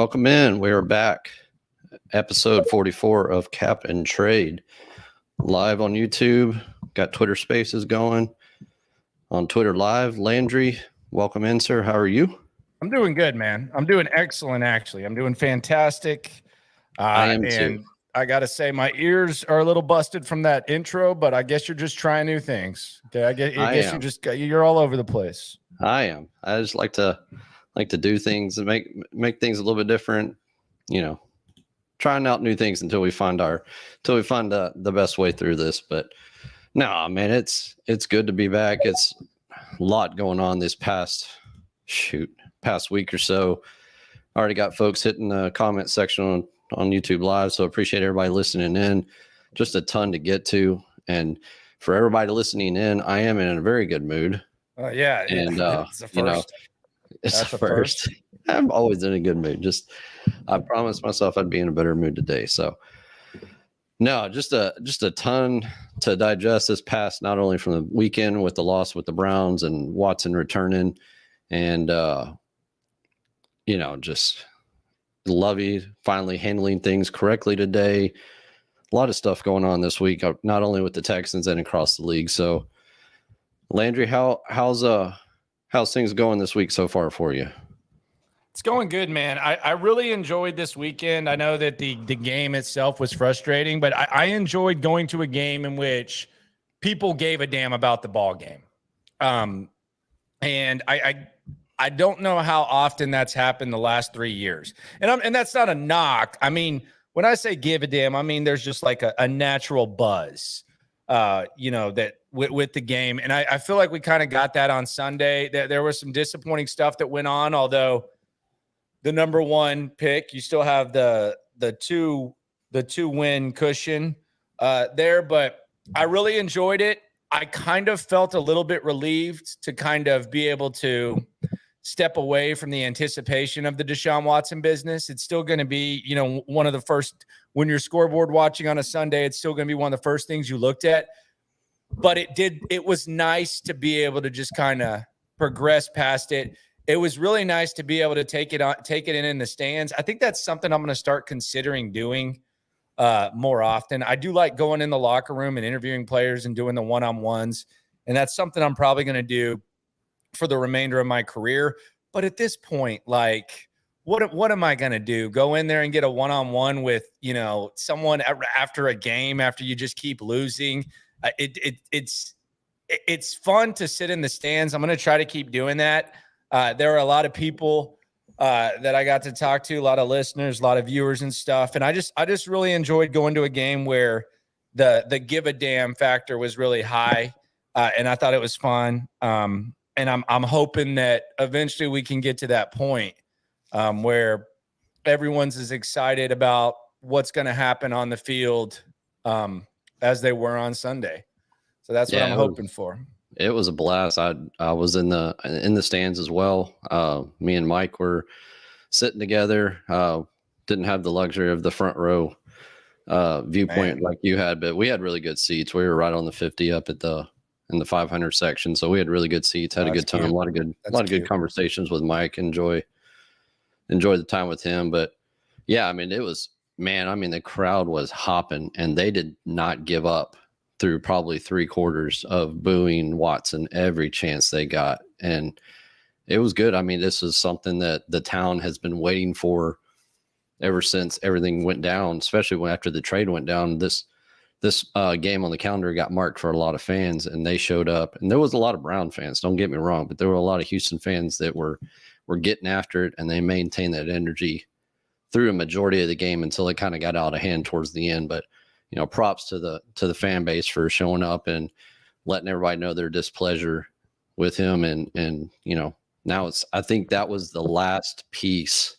Welcome in. We are back. Episode 44 of Cap and Trade. Live on YouTube. Got Twitter Spaces going. On Twitter Live, Landry, welcome in, sir. How are you? I'm doing good, man. I'm doing excellent, actually. I'm doing fantastic. I am too. I got to say, my ears are a little busted from that intro, but I guess you're just trying new things. Okay, I guess you're all over the place. I am. I just like to do things and make things a little bit different. You know, trying out new things until we find the best way through this. But no, man, it's good to be back. It's a lot going on this past week or so. I already got folks hitting the comment section on YouTube Live, so appreciate everybody listening in. Just a ton to get to, and for everybody listening in, I am in a very good mood. Yeah, and it's the first. It's the first. I'm always in a good mood. I promised myself I'd be in a better mood today. So no, just a ton to digest this past, not only from the weekend with the loss with the Browns and Watson returning, and just Lovie finally handling things correctly today. A lot of stuff going on this week, not only with the Texans and across the league. So Landry, how's things going this week so far for you? It's going good, man. I really enjoyed this weekend. I know that the game itself was frustrating, but I enjoyed going to a game in which people gave a damn about the ball game. And I don't know how often that's happened the last 3 years. And that's not a knock. I mean, when I say give a damn, I mean there's just like a natural buzz, that with the game. And I feel like we kind of got that on Sunday. There was some disappointing stuff that went on, although the number one pick, you still have the two win cushion there, but I really enjoyed it. I kind of felt a little bit relieved to kind of be able to step away from the anticipation of the Deshaun Watson business. It's still going to be, one of the first, when you're scoreboard watching on a Sunday, it's still going to be one of the first things you looked at. But it was nice to be able to just kind of progress past it. It was really nice to be able to take it in the stands. I think that's something I'm going to start considering doing more often. I do like going in the locker room and interviewing players and doing the one-on-ones. And that's something I'm probably going to do for the remainder of my career. But at this point, like, what am I going to do? Go in there and get a one-on-one with, someone after a game, after you just keep losing? It's fun to sit in the stands. I'm going to try to keep doing that. There are a lot of people that I got to talk to, a lot of listeners, a lot of viewers and stuff. And I just really enjoyed going to a game where the give a damn factor was really high. And I thought it was fun. And I'm hoping that eventually we can get to that point where everyone's as excited about what's going to happen on the field as they were on Sunday. So that's what I'm hoping for. It was a blast. I was in the stands as well. Me and Mike were sitting together. Didn't have the luxury of the front row viewpoint like you had, but we had really good seats. We were right on the 50 up in the 500 section, so we had really good seats. Had a good time. A lot of good conversations with Mike. Enjoy the time with him. But yeah, I mean, the crowd was hopping, and they did not give up through probably 3/4 of booing Watson every chance they got. And it was good. I mean, this is something that the town has been waiting for ever since everything went down, especially after the trade went down. This game on the calendar got marked for a lot of fans, and they showed up. And there was a lot of Brown fans, don't get me wrong, but there were a lot of Houston fans that were getting after it, and they maintained that energy through a majority of the game until it kind of got out of hand towards the end. But props to the fan base for showing up and letting everybody know their displeasure with him. And now I think that was the last piece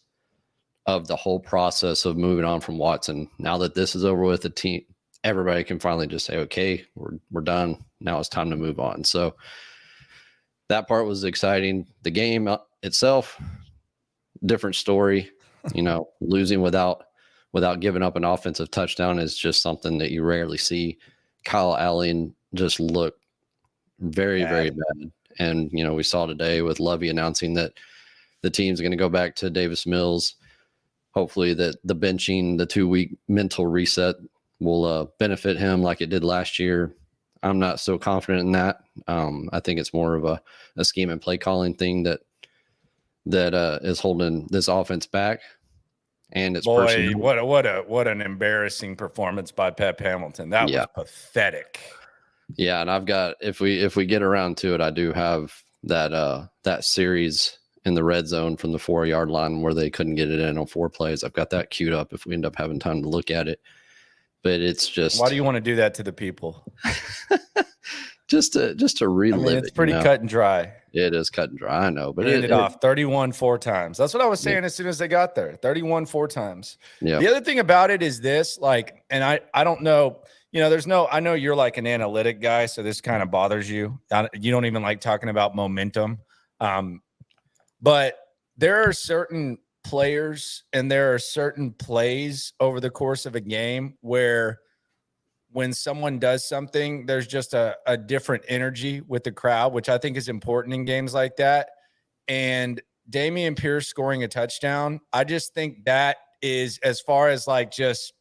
of the whole process of moving on from Watson. Now that this is over with, the team, everybody can finally just say, okay, we're done. Now it's time to move on. So that part was exciting. The game itself, different story. Losing without giving up an offensive touchdown is just something that you rarely see. Kyle Allen just looked very, very bad. And, we saw today with Lovie announcing that the team's going to go back to Davis Mills. hopefully that the benching, the 2-week mental reset will benefit him like it did last year. I'm not so confident in that. I think it's more of a scheme and play calling thing that is holding this offense back. And it's boy, what an embarrassing performance by Pep Hamilton. That was pathetic. Yeah, and I've got if we get around to it, I do have that series in the red zone from the 4-yard line where they couldn't get it in on 4 plays. I've got that queued up if we end up having time to look at it. But it's just, why do you want to do that to the people? just to relive it's pretty cut and dry. It is cut and dry, I know, but it ended off 31 4 times. That's what I was saying as soon as they got there. 31 4 times. Yeah. The other thing about it is this, like, and I don't know, I know you're like an analytic guy, so this kind of bothers you. You don't even like talking about momentum. But there are certain players and there are certain plays over the course of a game where when someone does something, there's just a different energy with the crowd, which I think is important in games like that. And Dameon Pierce scoring a touchdown, I just think that is, as far as like just,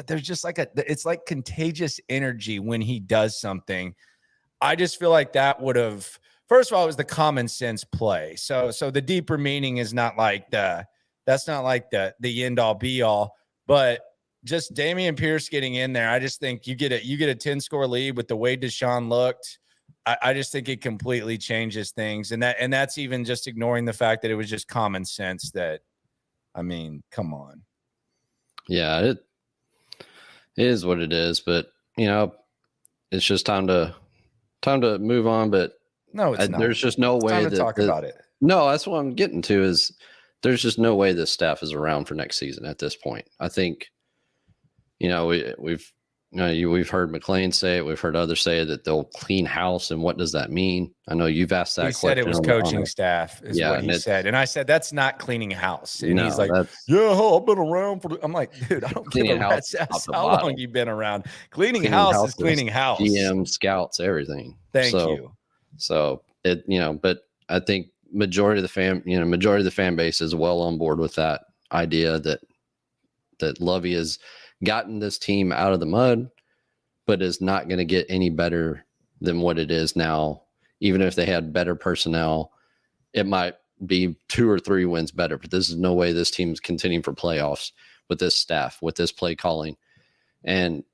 there's just like it's like contagious energy when he does something. I just feel like that would have, first of all, it was the common sense play. So the deeper meaning is not like that's not like the end all be all, but just Dameon Pierce getting in there. I just think you get a 10-score lead with the way Deshaun looked. I just think it completely changes things. And that's even just ignoring the fact that it was just common sense that, I mean, come on. Yeah, it is what it is, but it's just time to move on. But no, it's not. There's just no way to talk about it. No, that's what I'm getting to is there's just no way this staff is around for next season at this point. I think, we've heard McClain say it. We've heard others say that they'll clean house. And what does that mean? I know you've asked that question. He said it was coaching staff is what he said. And I said, that's not cleaning house. And he's like, I've been around I'm like, dude, I don't give a rat's ass how long you've been around. Cleaning house is cleaning house. GM, scouts, everything. Thank you. So it, but I think majority of the fan base is well on board with that idea that Lovie has gotten this team out of the mud, but is not going to get any better than what it is now. Even if they had better personnel, it might be 2 or 3 wins better, but this is no way this team's continuing for playoffs with this staff, with this play calling. And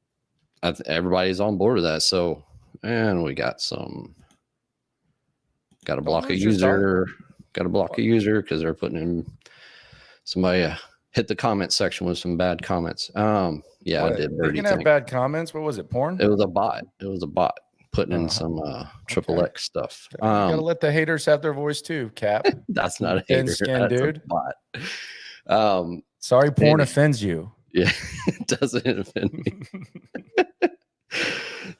everybody's on board with that. So, and we got to block a user. Got to block a user because they're putting in somebody hit the comment section with some bad comments. I did. You can have bad comments. What was it? Porn? It was a bot. Putting in some triple X stuff. You gotta let the haters have their voice too, Cap. That's not a hater. Skin, dude. A bot. Sorry, porn offends you. Yeah, it doesn't offend me.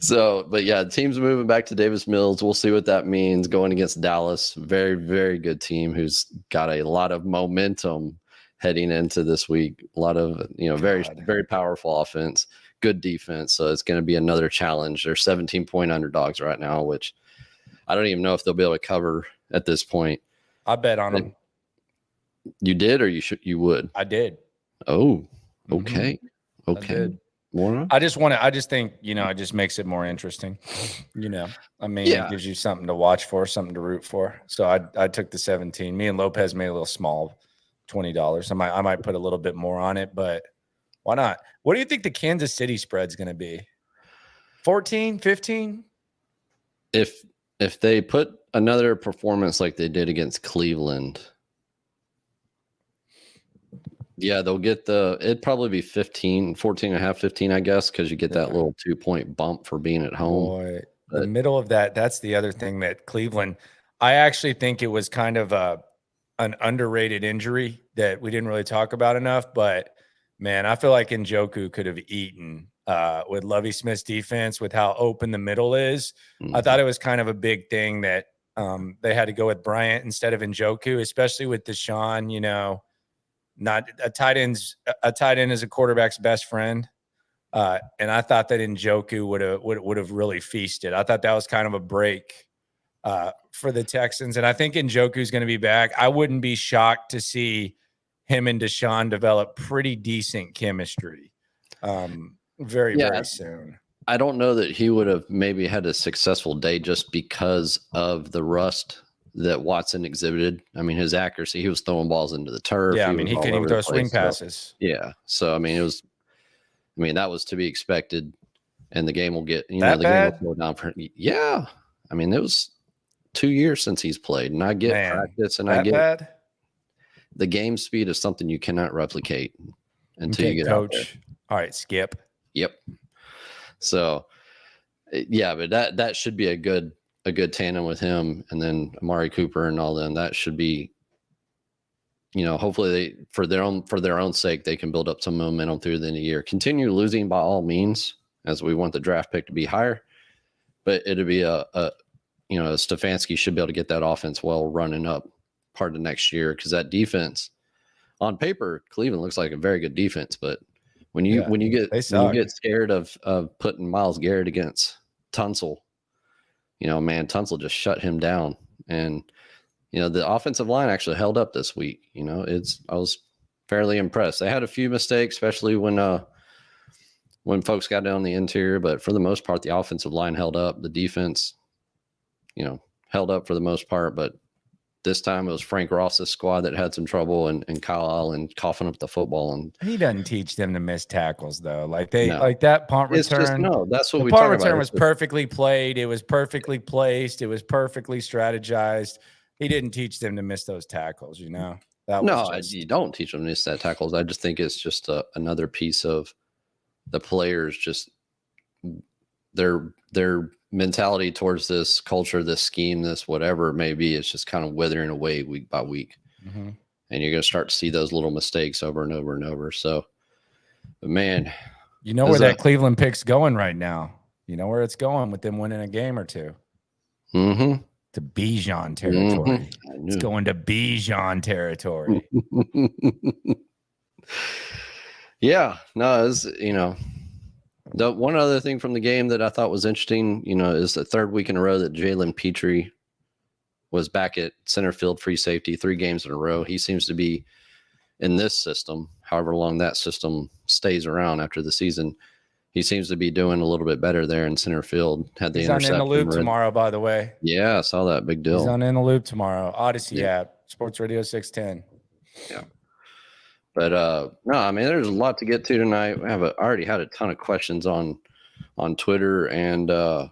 So, but yeah, the team's moving back to Davis Mills. We'll see what that means going against Dallas. Very, very good team who's got a lot of momentum heading into this week. A lot of, very, very powerful offense, good defense. So it's going to be another challenge. They're 17-point underdogs right now, which I don't even know if they'll be able to cover at this point. I bet on them. You did, or you would? I did. Oh, okay. Mm-hmm. Okay. I did. More? I just think, it just makes it more interesting. It gives you something to watch for, something to root for. So I took the 17. Me and Lopez made a little small, $20. I might put a little bit more on it, but why not? What do you think the Kansas City spread's going to be? 14, 15? If they put another performance like they did against Cleveland, yeah, they'll get it'd probably be 15, 14 and a half, 15, I guess, because you get that little 2-point bump for being at home. Boy, the middle of that's the other thing that Cleveland, I actually think it was kind of an underrated injury that we didn't really talk about enough. But, man, I feel like Njoku could have eaten with Lovie Smith's defense, with how open the middle is. Mm-hmm. I thought it was kind of a big thing that they had to go with Bryant instead of Njoku, especially with Deshaun, not a tight end is a quarterback's best friend. And I thought that Njoku would have really feasted. I thought that was kind of a break for the Texans. And I think Njoku is going to be back. I wouldn't be shocked to see him and Deshaun develop pretty decent chemistry very soon. I don't know that he would have maybe had a successful day just because of the rust that Watson exhibited. I mean, his accuracy, he was throwing balls into the turf. Yeah, I mean, he couldn't even throw swing passes. So I mean, that was to be expected, and the game will get, game will slow down for. Yeah, I mean, it was 2 years since he's played, and I get practice, and I get the game speed is something you cannot replicate until you get out there. All right, Skip. Yep. So, yeah, but that should be a good tandem with him, and then Amari Cooper and all them. That should be, hopefully for their own sake, they can build up some momentum through the end of the year. Continue losing by all means, as we want the draft pick to be higher, but it'll be Stefanski should be able to get that offense well running up part of next year, because that defense, on paper, Cleveland looks like a very good defense, but when you get scared of putting Myles Garrett against Tunsil, Tunsil just shut him down. And, the offensive line actually held up this week. I was fairly impressed. They had a few mistakes, especially when folks got down the interior, but for the most part, the offensive line held up. The defense, held up for the most part, but this time it was Frank Ross's squad that had some trouble, and Kyle Allen coughing up the football. And he doesn't teach them to miss tackles, though. Like that punt return. That's what the we punt talk return about. Was perfectly played. It was perfectly placed. It was perfectly strategized. He didn't teach them to miss those tackles. You don't teach them to miss that tackles. I just think it's just another piece of the players, just their mentality towards this culture, this scheme, this whatever it may be. It's just kind of withering away week by week. Mm-hmm. And you're going to start to see those little mistakes over and over and over. So, but man, where that Cleveland pick's going right now. You know where it's going with them winning a game or two. Mm-hmm. To Bijan territory. Mm-hmm. It's going to Bijan territory. Yeah, no, it's, the one other thing from the game that I thought was interesting, is the third week in a row that Jalen Petrie was back at center field free safety 3 games in a row. He seems to be in this system, however long that system stays around after the season. He seems to be doing a little bit better there in center field. He's on In the Loop tomorrow, by the way. Yeah, I saw that. Big deal. He's on In the Loop tomorrow. Odyssey app, Sports Radio 610. Yeah. But no, I mean, there's a lot to get to tonight. We already had a ton of questions on Twitter and other,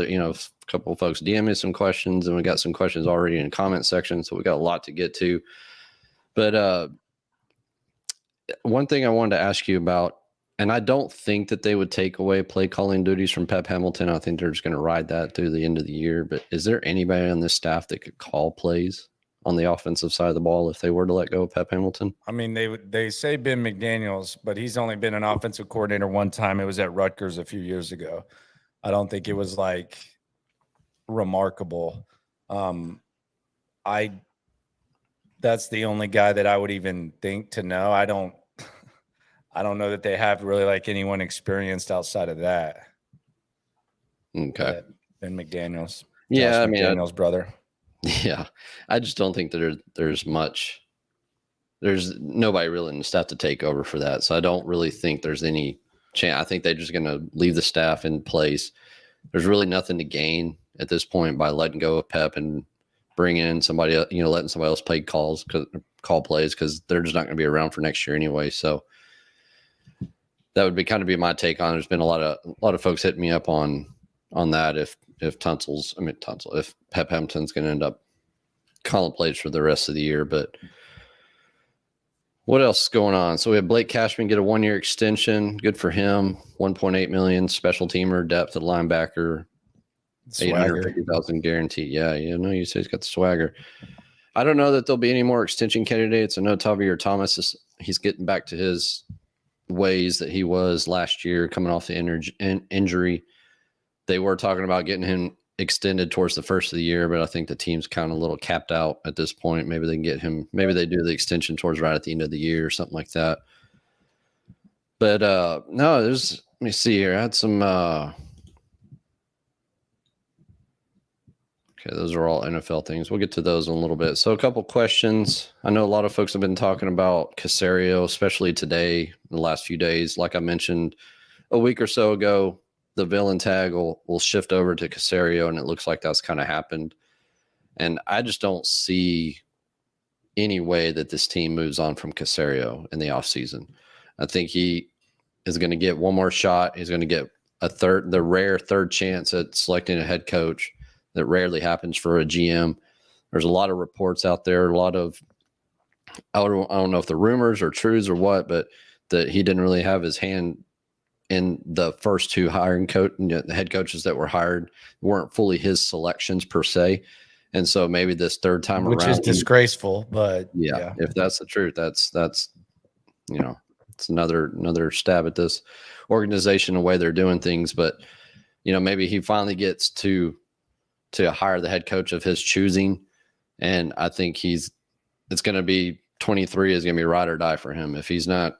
a couple of folks DM me some questions, and we got some questions already in the comment section. So we got a lot to get to. But one thing I wanted to ask you about, and I don't think that they would take away play calling duties from Pep Hamilton. I think they're just going to ride that through the end of the year. But is there anybody on this staff that could call plays on the offensive side of the ball if they were to let go of Pep Hamilton? I mean, they say Ben McDaniels, but he's only been an offensive coordinator one time. It was at Rutgers a few years ago. I don't think it was like remarkable. That's the only guy that I would even think to know. I don't know that they have really like anyone experienced outside of that. Okay. Ben McDaniels. Yeah, Josh McDaniels' brother. Yeah, I just don't think that there's much. There's nobody really in the staff to take over for that, so I don't really think there's any chance. I think they're just going to leave the staff in place. There's really nothing to gain at this point by letting go of Pep and bringing in somebody, letting somebody else call plays, because they're just not going to be around for next year anyway. So that would be my take on it. There's been a lot of folks hitting me up on that. If Pep Hamilton's going to end up calling plays for the rest of the year. But what else is going on? So we have Blake Cashman get a 1-year extension. Good for him. $1.8 million, special teamer, depth at linebacker, $850,000 guarantee. Yeah, you say he's got the swagger. I don't know that there'll be any more extension candidates. I know Tavier Thomas he's getting back to his ways that he was last year, coming off the injury. They were talking about getting him extended towards the first of the year, but I think the team's kind of a little capped out at this point. Maybe they can get him. Maybe they do the extension towards right at the end of the year or something like that. But no, let me see here. I had some Okay, those are all NFL things. We'll get to those in a little bit. So a couple questions. I know a lot of folks have been talking about Caserio, especially today, in the last few days. Like I mentioned a week or so ago, the villain tag will shift over to Caserio, and it looks like that's kind of happened. And I just don't see any way that this team moves on from Caserio in the offseason. I think he is going to get one more shot. He's going to get the rare third chance at selecting a head coach that rarely happens for a GM. There's a lot of reports out there, a lot of, I don't know if the rumors are truths or what, but that he didn't really have his hand in the first two hiring the head coaches that were hired weren't fully his selections per se. And so maybe this third time around, which is disgraceful, but yeah, if that's the truth, that's, it's another stab at this organization, the way they're doing things. But, maybe he finally gets to hire the head coach of his choosing. And I think it's going to be 23 is going to be ride or die for him. If he's not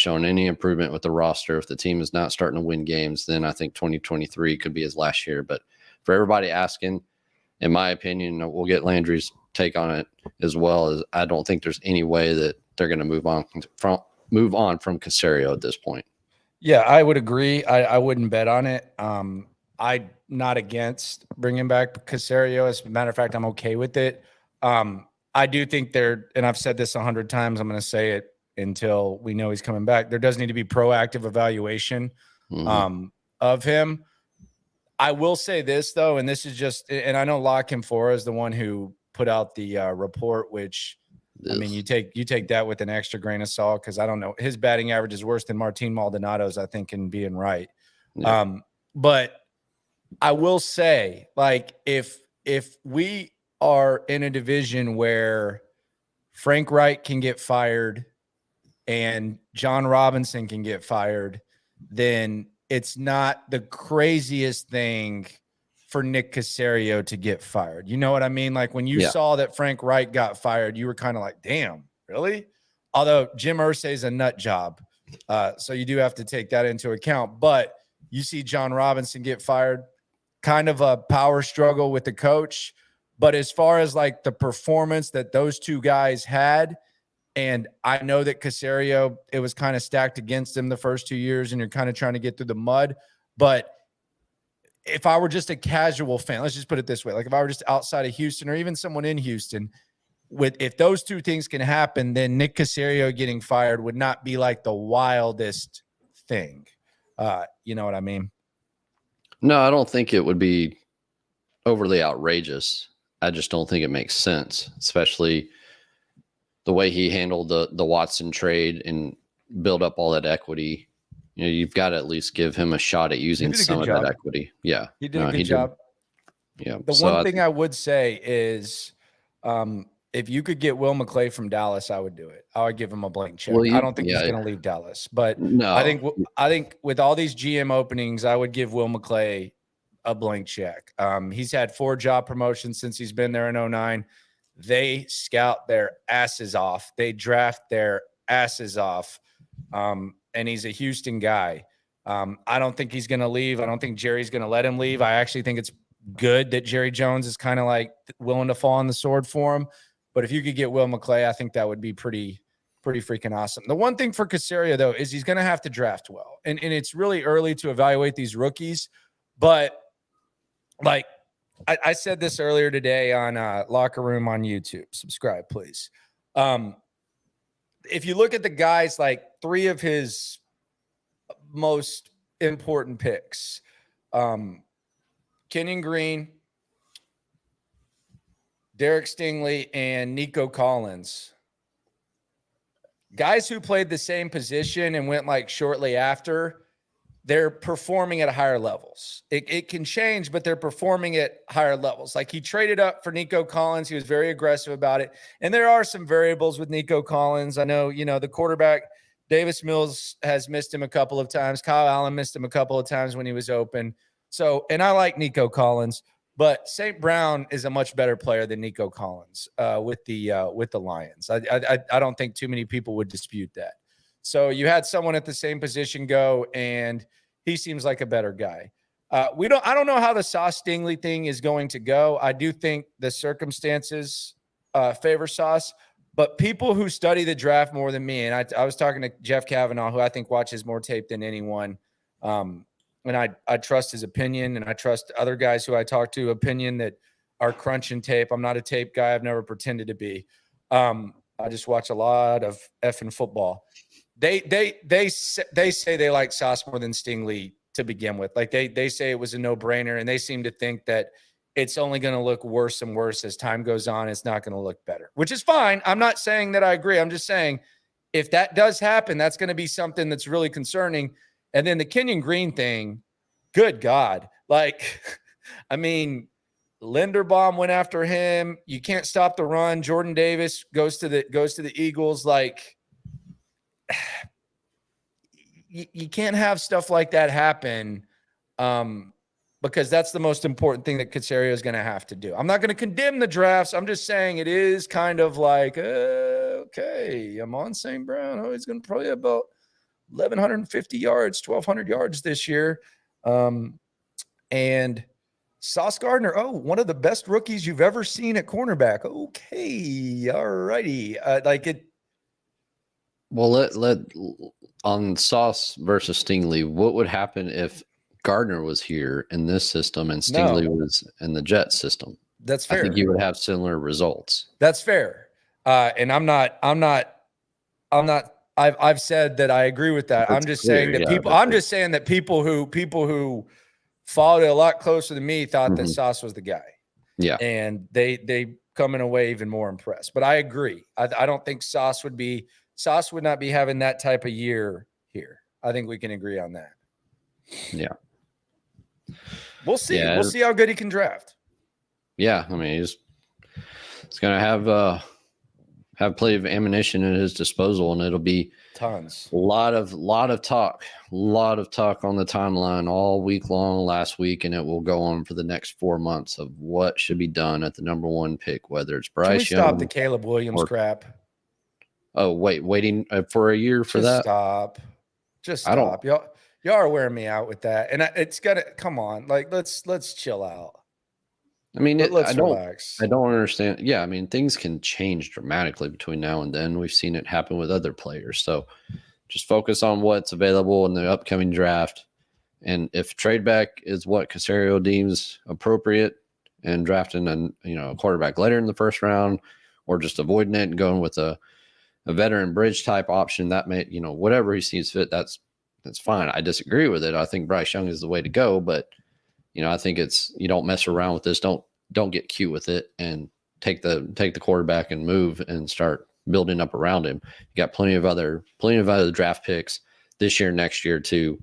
showing any improvement with the roster, if the team is not starting to win games, then I think 2023 could be his last year. But for everybody asking, in my opinion, we'll get Landry's take on it as well, as I don't think there's any way that they're going to move on from Caserio at this point. Yeah, I would agree. I wouldn't bet on it. I'm not against bringing back Caserio. As a matter of fact, I'm okay with it. I do think and I've said this 100 times, I'm going to say it until we know he's coming back. There does need to be proactive evaluation of him. I will say this, though, and this is just, and I know La Canfora is the one who put out the report, which, I mean, you take that with an extra grain of salt, because I don't know. His batting average is worse than Martin Maldonado's, I think, in being right. Yeah. But I will say, like, if we are in a division where Frank Wright can get fired and John Robinson can get fired, then it's not the craziest thing for Nick Caserio to get fired. You know what I mean? Like, when you saw that Frank Wright got fired, you were kind of like, damn, really? Although Jim Irsay's a nut job. So you do have to take that into account. But you see John Robinson get fired, kind of a power struggle with the coach. But as far as like the performance that those two guys had, and I know that Caserio, it was kind of stacked against him the first 2 years, and you're kind of trying to get through the mud. But if I were just a casual fan, let's just put it this way, like if I were just outside of Houston or even someone in Houston, if those two things can happen, then Nick Caserio getting fired would not be like the wildest thing. You know what I mean? No, I don't think it would be overly outrageous. I just don't think it makes sense, especially the way he handled the Watson trade and build up all that equity. You've got to at least give him a shot at using some of that equity. Yeah. He did a good job. Yeah. The one thing I would say is, if you could get Will McClay from Dallas, I would do it. I would give him a blank check. I don't think he's going to leave Dallas, but no. I think with all these GM openings, I would give Will McClay a blank check. He's had 4 job promotions since he's been there in 2009. They scout their asses off. They draft their asses off. And he's a Houston guy. I don't think he's going to leave. I don't think Jerry's going to let him leave. I actually think it's good that Jerry Jones is kind of like willing to fall on the sword for him. But if you could get Will McClay, I think that would be pretty freaking awesome. The one thing for Caserio, though, is he's going to have to draft well. And it's really early to evaluate these rookies. But, like, I said this earlier today on Locker Room on YouTube. Subscribe, please. If you look at the guys, like 3 of his most important picks, Kenyon Green, Derek Stingley, and Nico Collins, guys who played the same position and went like shortly after, they're performing at higher levels. It can change, but they're performing at higher levels. Like, he traded up for Nico Collins. He was very aggressive about it. And there are some variables with Nico Collins. I know, the quarterback, Davis Mills, has missed him a couple of times. Kyle Allen missed him a couple of times when he was open. So, and I like Nico Collins, but St. Brown is a much better player than Nico Collins with the Lions. I don't think too many people would dispute that. So you had someone at the same position go, and he seems like a better guy. I don't know how the Sauce Stingley thing is going to go. I do think the circumstances favor Sauce, but people who study the draft more than me, and I was talking to Jeff Kavanaugh, who I think watches more tape than anyone. And I trust his opinion, and I trust other guys who I talk to opinion that are crunching tape. I'm not a tape guy. I've never pretended to be. I just watch a lot of effing football. They say they like Sauce more than Stingley to begin with. Like they say it was a no-brainer, and they seem to think that it's only going to look worse and worse as time goes on. It's not going to look better, which is fine. I'm not saying that I agree. I'm just saying if that does happen, that's going to be something that's really concerning. And then the Kenyon Green thing, good God. Like, I mean, Linderbaum went after him. You can't stop the run. Jordan Davis goes to the Eagles. Like, you can't have stuff like that happen because that's the most important thing that Caserio is going to have to do. I'm not going to condemn the drafts. I'm just saying it is kind of like, okay, Amon St. Brown. Oh, he's going to probably have about 1,150 yards, 1,200 yards this year. And Sauce Gardner, one of the best rookies you've ever seen at cornerback. Okay, all righty. Well, let on Sauce versus Stingley, what would happen if Gardner was here in this system and Stingley was in the Jet system? That's fair. I think you would have similar results. That's fair. And I've said that I agree with that. I'm just saying that people who followed it a lot closer than me thought that Sauce was the guy. Yeah. And they coming away even more impressed. But I agree. I don't think Sauce would not be having that type of year here. I think we can agree on that. Yeah. We'll see. Yeah. We'll see how good he can draft. Yeah. I mean, he's going to have plenty of ammunition at his disposal, and it'll be tons. A lot of talk on the timeline all week long last week, and it will go on for the next 4 months of what should be done at the number one pick, whether it's Bryce Young. Stop the Caleb Williams crap. Oh, waiting for a year for that? Just stop. Y'all are wearing me out with that. And it's got to come on. Like, let's chill out. I mean, let's relax. I don't understand. Yeah, I mean, things can change dramatically between now and then. We've seen it happen with other players. So just focus on what's available in the upcoming draft. And if trade back is what Caserio deems appropriate and drafting a quarterback later in the first round, or just avoiding it and going with a veteran bridge type option, that may, whatever he sees fit, that's fine. I disagree with it. I think Bryce Young is the way to go, but I think you don't mess around with this. Don't get cute with it and take the quarterback and move and start building up around him. You got plenty of other draft picks this year, next year to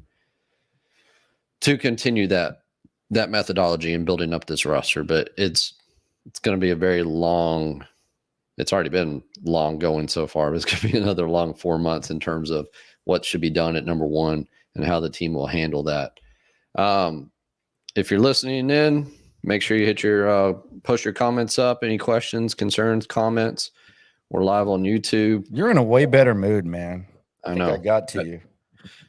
continue that methodology and building up this roster. But it's going to be a very long. It's already been long going so far, but it's going to be another long 4 months in terms of what should be done at number one and how the team will handle that. If you're listening in, make sure you hit post your comments up. Any questions, concerns, comments. We're live on YouTube. You're in a way better mood, man. I know. I got to you.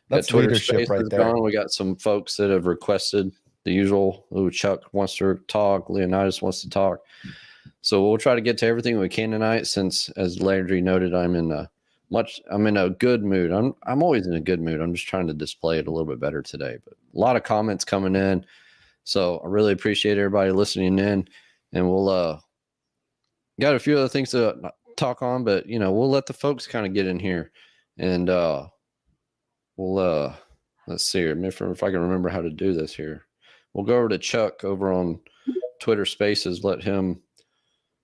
That's Twitter leadership right there. Gone. We got some folks that have requested the usual. Ooh, Chuck wants to talk. Leonidas wants to talk. So we'll try to get to everything we can tonight. Since, as Landry noted, I'm in a good mood. I'm always in a good mood. I'm just trying to display it a little bit better today. But a lot of comments coming in. So I really appreciate everybody listening in, and we'll got a few other things to talk on, but we'll let the folks kind of get in here, and we'll let's see here. If I can remember how to do this here, we'll go over to Chuck over on Twitter Spaces. Let him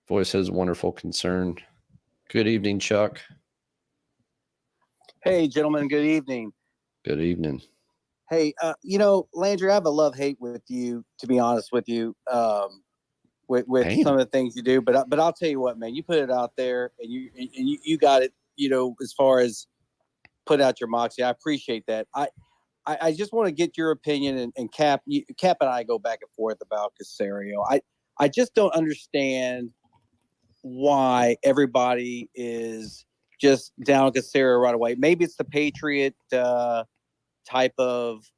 voice his wonderful concern. Good evening, Chuck. Hey, gentlemen. Good evening. Good evening. Hey, Landry, I have a love-hate with you, to be honest with you, with some of the things you do. But I'll tell you what, man, you put it out there, and you got it. As far as put out your moxie, I appreciate that. I just want to get your opinion, and Cap and I go back and forth about Caserio. I just don't understand why everybody is just down Caserio right away. Maybe it's the Patriot type of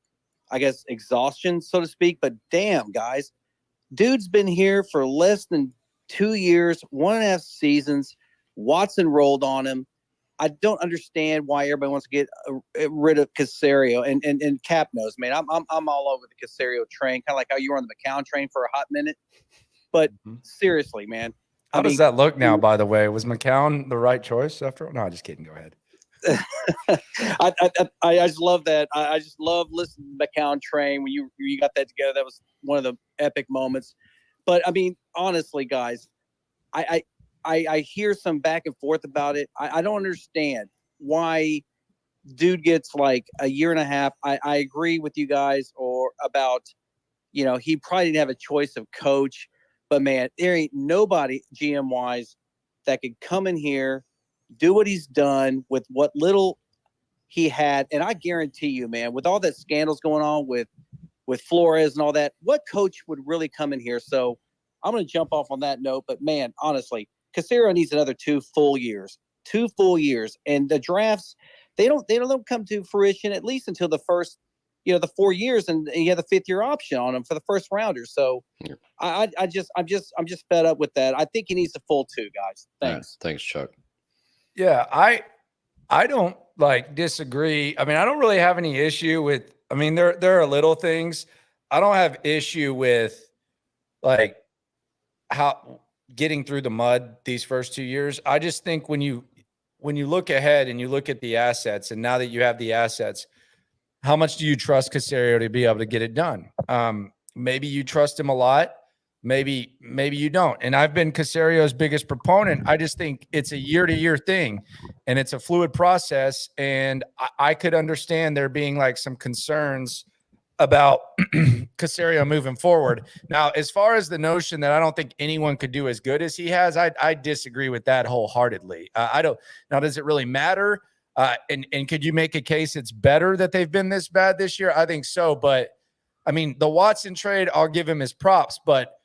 I guess, exhaustion, so to speak. But damn, guys, dude's been here for less than 2 years, 1.5 seasons. Watson rolled on him. I don't understand why everybody wants to get rid of Caserio, and Cap knows, man. I'm all over the Caserio train, kind of like how you were on the McCown train for a hot minute. But seriously, man, how does that look now? By the way, was McCown the right choice after all? No, just kidding. Go ahead. I just love that. I just love listening to McCown train when you got that together. That was one of the epic moments. But I mean, honestly, guys, I hear some back and forth about it. I don't understand why dude gets like a year and a half. I agree with you guys or about, he probably didn't have a choice of coach, but man, there ain't nobody GM wise that could come in here, do what he's done with what little he had. And I guarantee you, man, with all that scandals going on with Flores and all that, what coach would really come in here? So I'm going to jump off on that note, but man, honestly, Caserio needs another 2 full years, and the drafts, they don't come to fruition at least until the first, the 4 years, and you have the 5th-year option on them for the first rounder. So yeah. I'm just fed up with that. I think he needs a full 2, guys. Thanks. Yeah, thanks, Chuck. Yeah, I don't disagree. I mean, I don't really have any issue with. I mean, there are little things. I don't have issue with like how getting through the mud these first 2 years. I just think when you look ahead and you look at the assets, and now that you have the assets, how much do you trust Caserio to be able to get it done? Maybe you trust him a lot. Maybe you don't. And I've been Caserio's biggest proponent. I just think it's a year-to-year thing, and it's a fluid process. And I could understand there being like some concerns about Caserio moving forward. Now, as far as the notion that I don't think anyone could do as good as he has, I disagree with that wholeheartedly. I don't. Now, does it really matter? And could you make a case it's better that they've been this bad this year? I think so. But I mean, the Watson trade, I'll give him his props, but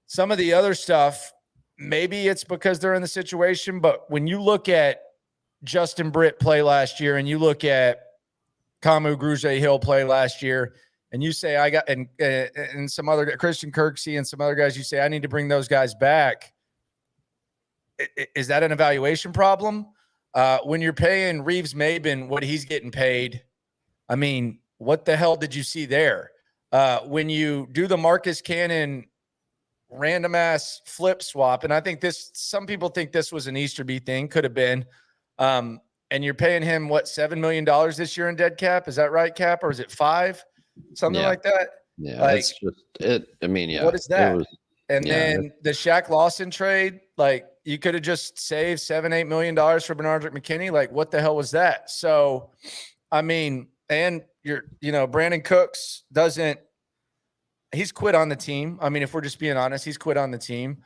some of the other stuff, maybe it's because they're in the situation. But when you look at Justin Britt play last year, and you look at Kamu Grugier-Hill play last year, and you say, I got, and some other Christian Kirksey and some other guys, you say, I need to bring those guys back. Is that an evaluation problem? When you're paying Reeves Maben what he's getting paid, I mean, what the hell did you see there? When you do the Marcus Cannon random ass flip swap, and I think some people think this was an Easterby thing, could have been, and you're paying him what, $7 million this year in dead cap? Is that right, Cap, or is it 5? Something like that. Yeah, like, it's just it. I mean, yeah. What is that? Then the Shaq Lawson trade, like you could have just saved $7-8 million for Bernard McKinney. Like, what the hell was that? So, I mean, and Brandon Cooks he's quit on the team. I mean, if we're just being honest, he's quit on the team.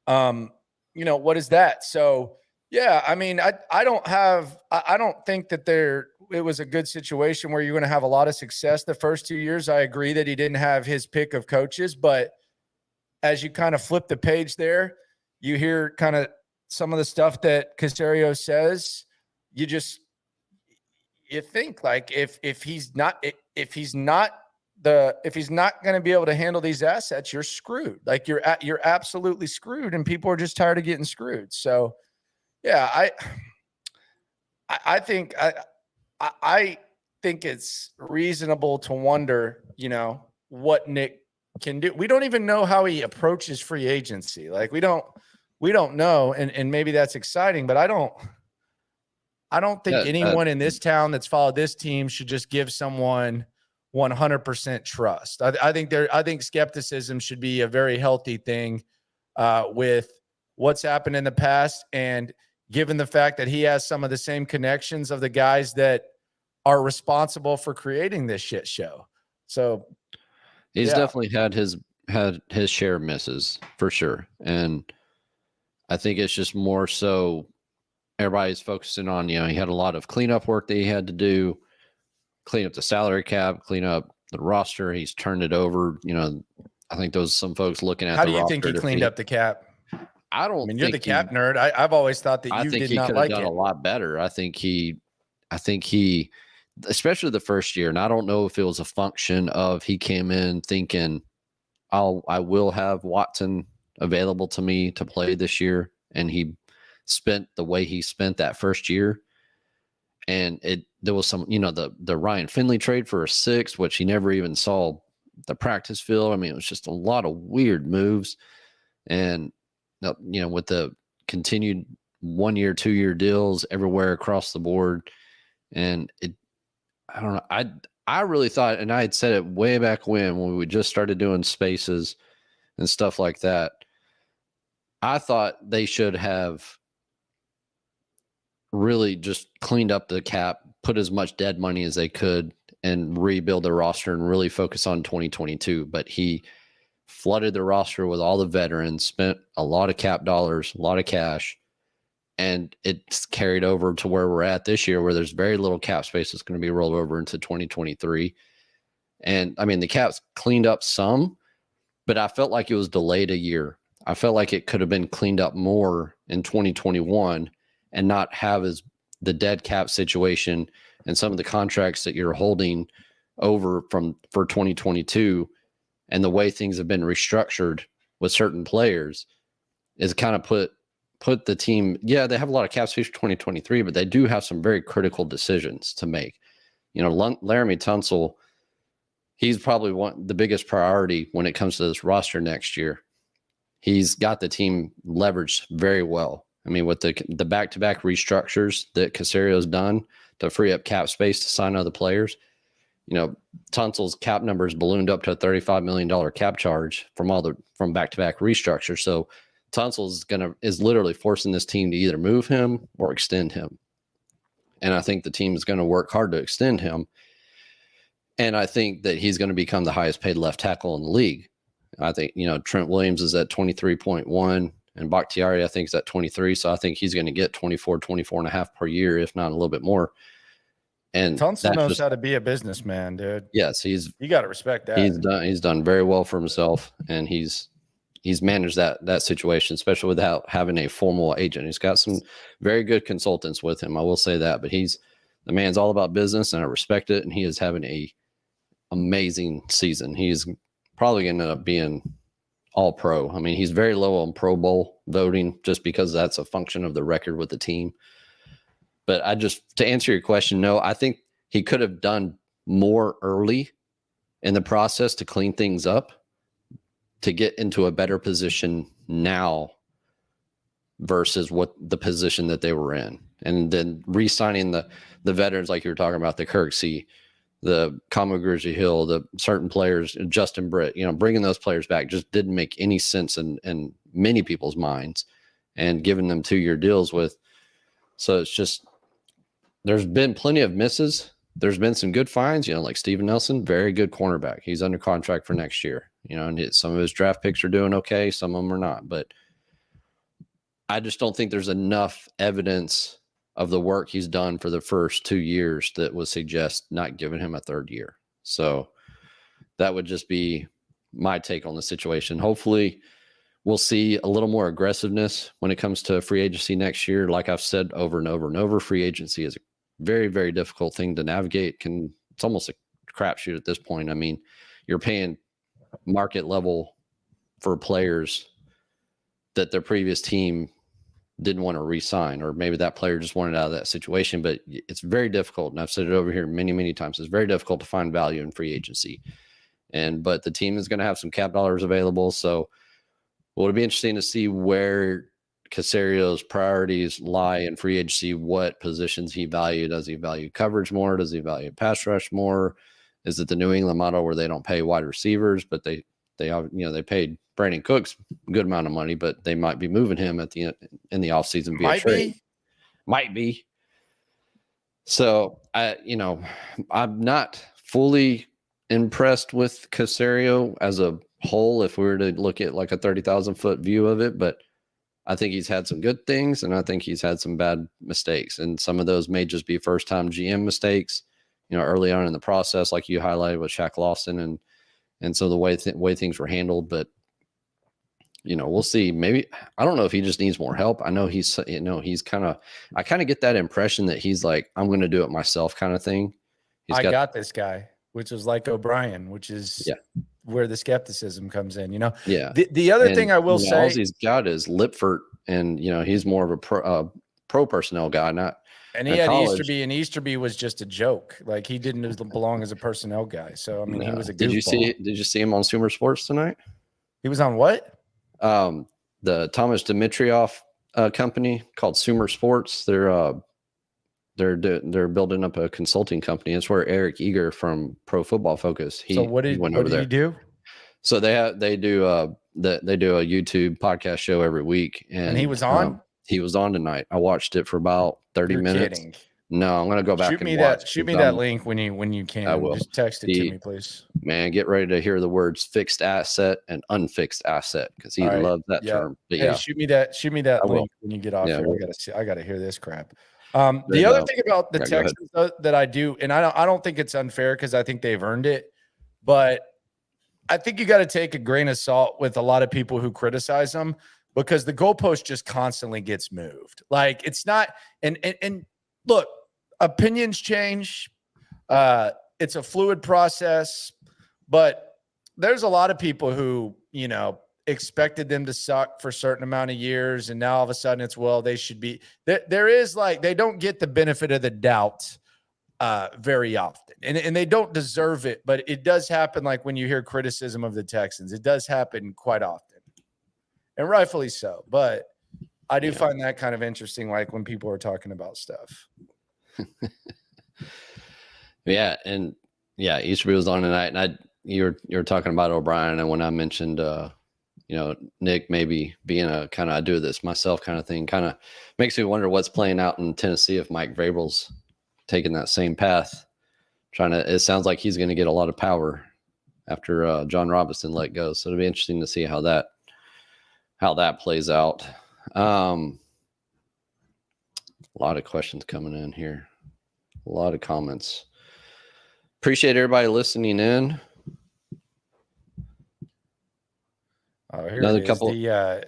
What is that? So, yeah, I mean, I don't think that it was a good situation where you're going to have a lot of success the first 2 years. I agree that he didn't have his pick of coaches, but as you kind of flip the page there, you hear kind of some of the stuff that Caserio says. You think like if he's not going to be able to handle these assets, you're screwed. Like you're absolutely screwed, and people are just tired of getting screwed. So, yeah, I think it's reasonable to wonder, what Nick can do. We don't even know how he approaches free agency. Like we don't know, and maybe that's exciting, but I don't think anyone in this town that's followed this team should just give someone 100% trust. I think skepticism should be a very healthy thing with what's happened in the past, and given the fact that he has some of the same connections of the guys that are responsible for creating this shit show. So he's definitely had his share of misses for sure. And I think it's just more so everybody's focusing on, he had a lot of cleanup work that he had to do, clean up the salary cap, clean up the roster. He's turned it over. I think those some folks looking at. How do you think he cleaned up the cap? I mean, you're the cap nerd. I've always thought that you did not like it. I think he could have done a lot better. I think he especially the first year. And I don't know if it was a function of he came in thinking I will have Watson available to me to play this year, and he spent the way he spent that first year. And there was some, the Ryan Finley trade for a sixth, which he never even saw the practice field. I mean, it was just a lot of weird moves. And, with the continued 1 year, 2 year deals everywhere across the board. And I don't know. I really thought, and I had said it way back when we just started doing spaces and stuff like that. I thought they should have really just cleaned up the cap, put as much dead money as they could, and rebuild the roster and really focus on 2022. But he flooded the roster with all the veterans, spent a lot of cap dollars, a lot of cash, and it's carried over to where we're at this year, where there's very little cap space that's going to be rolled over into 2023. And I mean, the cap's cleaned up some, but I felt like it was delayed a year. I felt like it could have been cleaned up more in 2021 and not have the dead cap situation and some of the contracts that you're holding over for 2022 and the way things have been restructured with certain players is kind of put the team. Yeah, they have a lot of cap space for 2023, but they do have some very critical decisions to make. Laramie Tunsil, he's probably the biggest priority when it comes to this roster next year. He's got the team leveraged very well. I mean, with the back-to-back restructures that Caserio's done to free up cap space to sign other players, Tunsil's cap numbers ballooned up to a $35 million cap charge from back-to-back restructure. So Tunsil is literally forcing this team to either move him or extend him. And I think the team is going to work hard to extend him. And I think that he's going to become the highest paid left tackle in the league. I think, Trent Williams is at 23.1 and Bakhtiari, I think, is at 23. So I think he's going to get 24 and a half per year, if not a little bit more. And Tunsil knows how to be a businessman, dude. Yes. You got to respect that. He's done very well for himself, and he's managed that situation, especially without having a formal agent. He's got some very good consultants with him. I will say that, but the man's all about business, and I respect it. And he is having a amazing season. He's probably going to end up being all pro. I mean, he's very low on Pro Bowl voting just because that's a function of the record with the team. But to answer your question, no, I think he could have done more early in the process to clean things up, to get into a better position now versus what the position that they were in. And then re-signing the veterans, like you were talking about, the Kirksey, the Kamagurji Hill, the certain players, Justin Britt, bringing those players back just didn't make any sense in many people's minds, and giving them 2-year deals with. So it's just, there's been plenty of misses. There's been some good finds, like Steven Nelson, very good cornerback. He's under contract for next year, and some of his draft picks are doing okay. Some of them are not, but I just don't think there's enough evidence of the work he's done for the first 2 years that would suggest not giving him a third year. So that would just be my take on the situation. Hopefully we'll see a little more aggressiveness when it comes to free agency next year. Like I've said over and over and over, free agency is a very, very difficult thing to navigate. It's almost a crapshoot at this point. I mean, you're paying market level for players that their previous team didn't want to re-sign, or maybe that player just wanted out of that situation. But it's very difficult, and I've said it over here many, many times, it's very difficult to find value in free agency. But the team is going to have some cap dollars available. So it'll be interesting to see where Caserio's priorities lie in free agency, what positions he valued. Does he value coverage more? Does he value pass rush more? Is it the New England model where they don't pay wide receivers, but they paid Brandon Cooks a good amount of money, but they might be moving him in the offseason via trade. Might be. So I'm not fully impressed with Caserio as a whole if we were to look at like a 30,000 foot view of it, but I think he's had some good things, and I think he's had some bad mistakes, and some of those may just be first time GM mistakes, early on in the process, like you highlighted with Shaq Lawson and so the way things were handled. But we'll see. Maybe, I don't know if he just needs more help. I know I kind of get that impression that he's like, I'm going to do it myself kind of thing. I got this guy, which was like O'Brien, which is where the skepticism comes in, Yeah. The other thing I will say, all he's got is Lipford, and he's more of a pro personnel guy, not. And he had Easterby, and Easterby was just a joke. Like, he didn't belong as a personnel guy. So I mean, he was a goofball. Did you see him on Sumer Sports tonight? He was on what? The Thomas Dimitrioff company called Sumer Sports. They're building up a consulting company. It's where Eric Eager from Pro Football Focus. What did he do? So they do a YouTube podcast show every week, and he was on. He was on tonight. I watched it for about 30 minutes. Kidding. No, I'm gonna go back and watch. Shoot me that link when you can. I will. Just text it to me, please. Man, get ready to hear the words fixed asset and unfixed asset, because he loves that term. But shoot me that link when you get off here. I gotta hear this crap. The other thing about the Texans that I do, and I don't think it's unfair, because I think they've earned it, but I think you got to take a grain of salt with a lot of people who criticize them, because the goalpost just constantly gets moved. Like, it's not, and look, opinions change. It's a fluid process, but there's a lot of people who, expected them to suck for a certain amount of years, and now all of a sudden it's, they should be. There is, like, they don't get the benefit of the doubt very often, and they don't deserve it, but it does happen. Like, when you hear criticism of the Texans, it does happen quite often, and rightfully so. But I do find that kind of interesting, like when people are talking about stuff. Easterby was on tonight, and you were talking about O'Brien, and when I mentioned Nick maybe being a kind of I do this myself kind of thing, kind of makes me wonder what's playing out in Tennessee if Mike Vrabel's taking that same path. It sounds like he's going to get a lot of power after John Robinson let go. So it'll be interesting to see how that plays out. A lot of questions coming in here. A lot of comments. Appreciate everybody listening in. Here another couple. The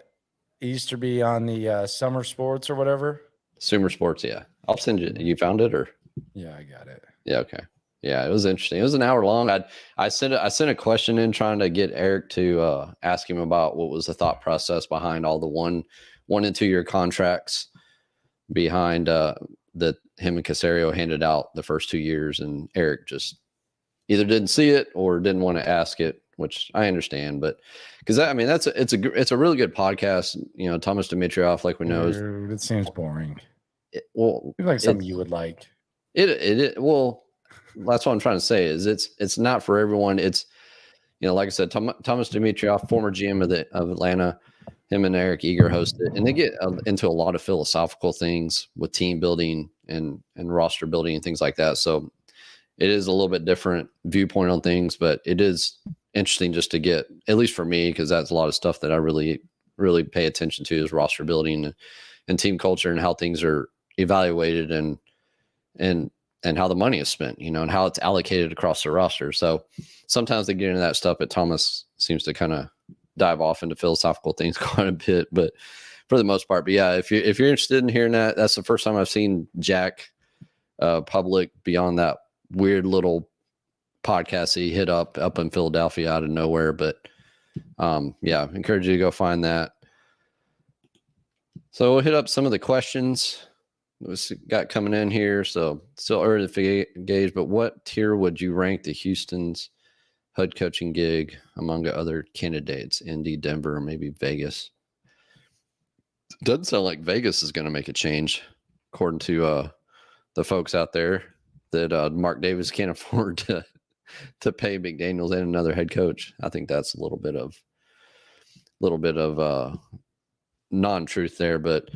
Easterby on the Summer Sports or whatever. Sumer Sports, yeah. I'll send you. You found it, or? Yeah, I got it. Yeah, okay. Yeah, it was interesting. It was an hour long. I sent a question in trying to get Eric to ask him about what was the thought process behind all the one and 2 year contracts behind that him and Caserio handed out the first 2 years, and Eric just either didn't see it or didn't want to ask it, which I understand. But because it's a really good podcast. Thomas Dimitrioff, like we know, it seems boring. It's like something you would like. Well, that's what I'm trying to say is it's not for everyone. It's, like I said, Thomas Dimitrioff, former GM of Atlanta, him and Eric Eager host it, and they get into a lot of philosophical things with team building and roster building and things like that. So it is a little bit different viewpoint on things, but it is interesting just to get, at least for me, because that's a lot of stuff that I really, really pay attention to is roster building and team culture and how things are evaluated and how the money is spent, and how it's allocated across the roster. So sometimes they get into that stuff, but Thomas seems to kind of dive off into philosophical things quite a bit, but for the most part. But yeah, if you're interested in hearing that, that's the first time I've seen Jack public beyond that weird little podcast he hit up in Philadelphia out of nowhere. But encourage you to go find that. So we'll hit up some of the questions we got coming in here. So still early to gauge, but what tier would you rank the Houston's head coaching gig among other candidates? Indy, Denver, or maybe Vegas? Doesn't sound like Vegas is going to make a change, according to the folks out there, that Mark Davis can't afford to pay McDaniels and another head coach. I think that's a little bit of non-truth there, but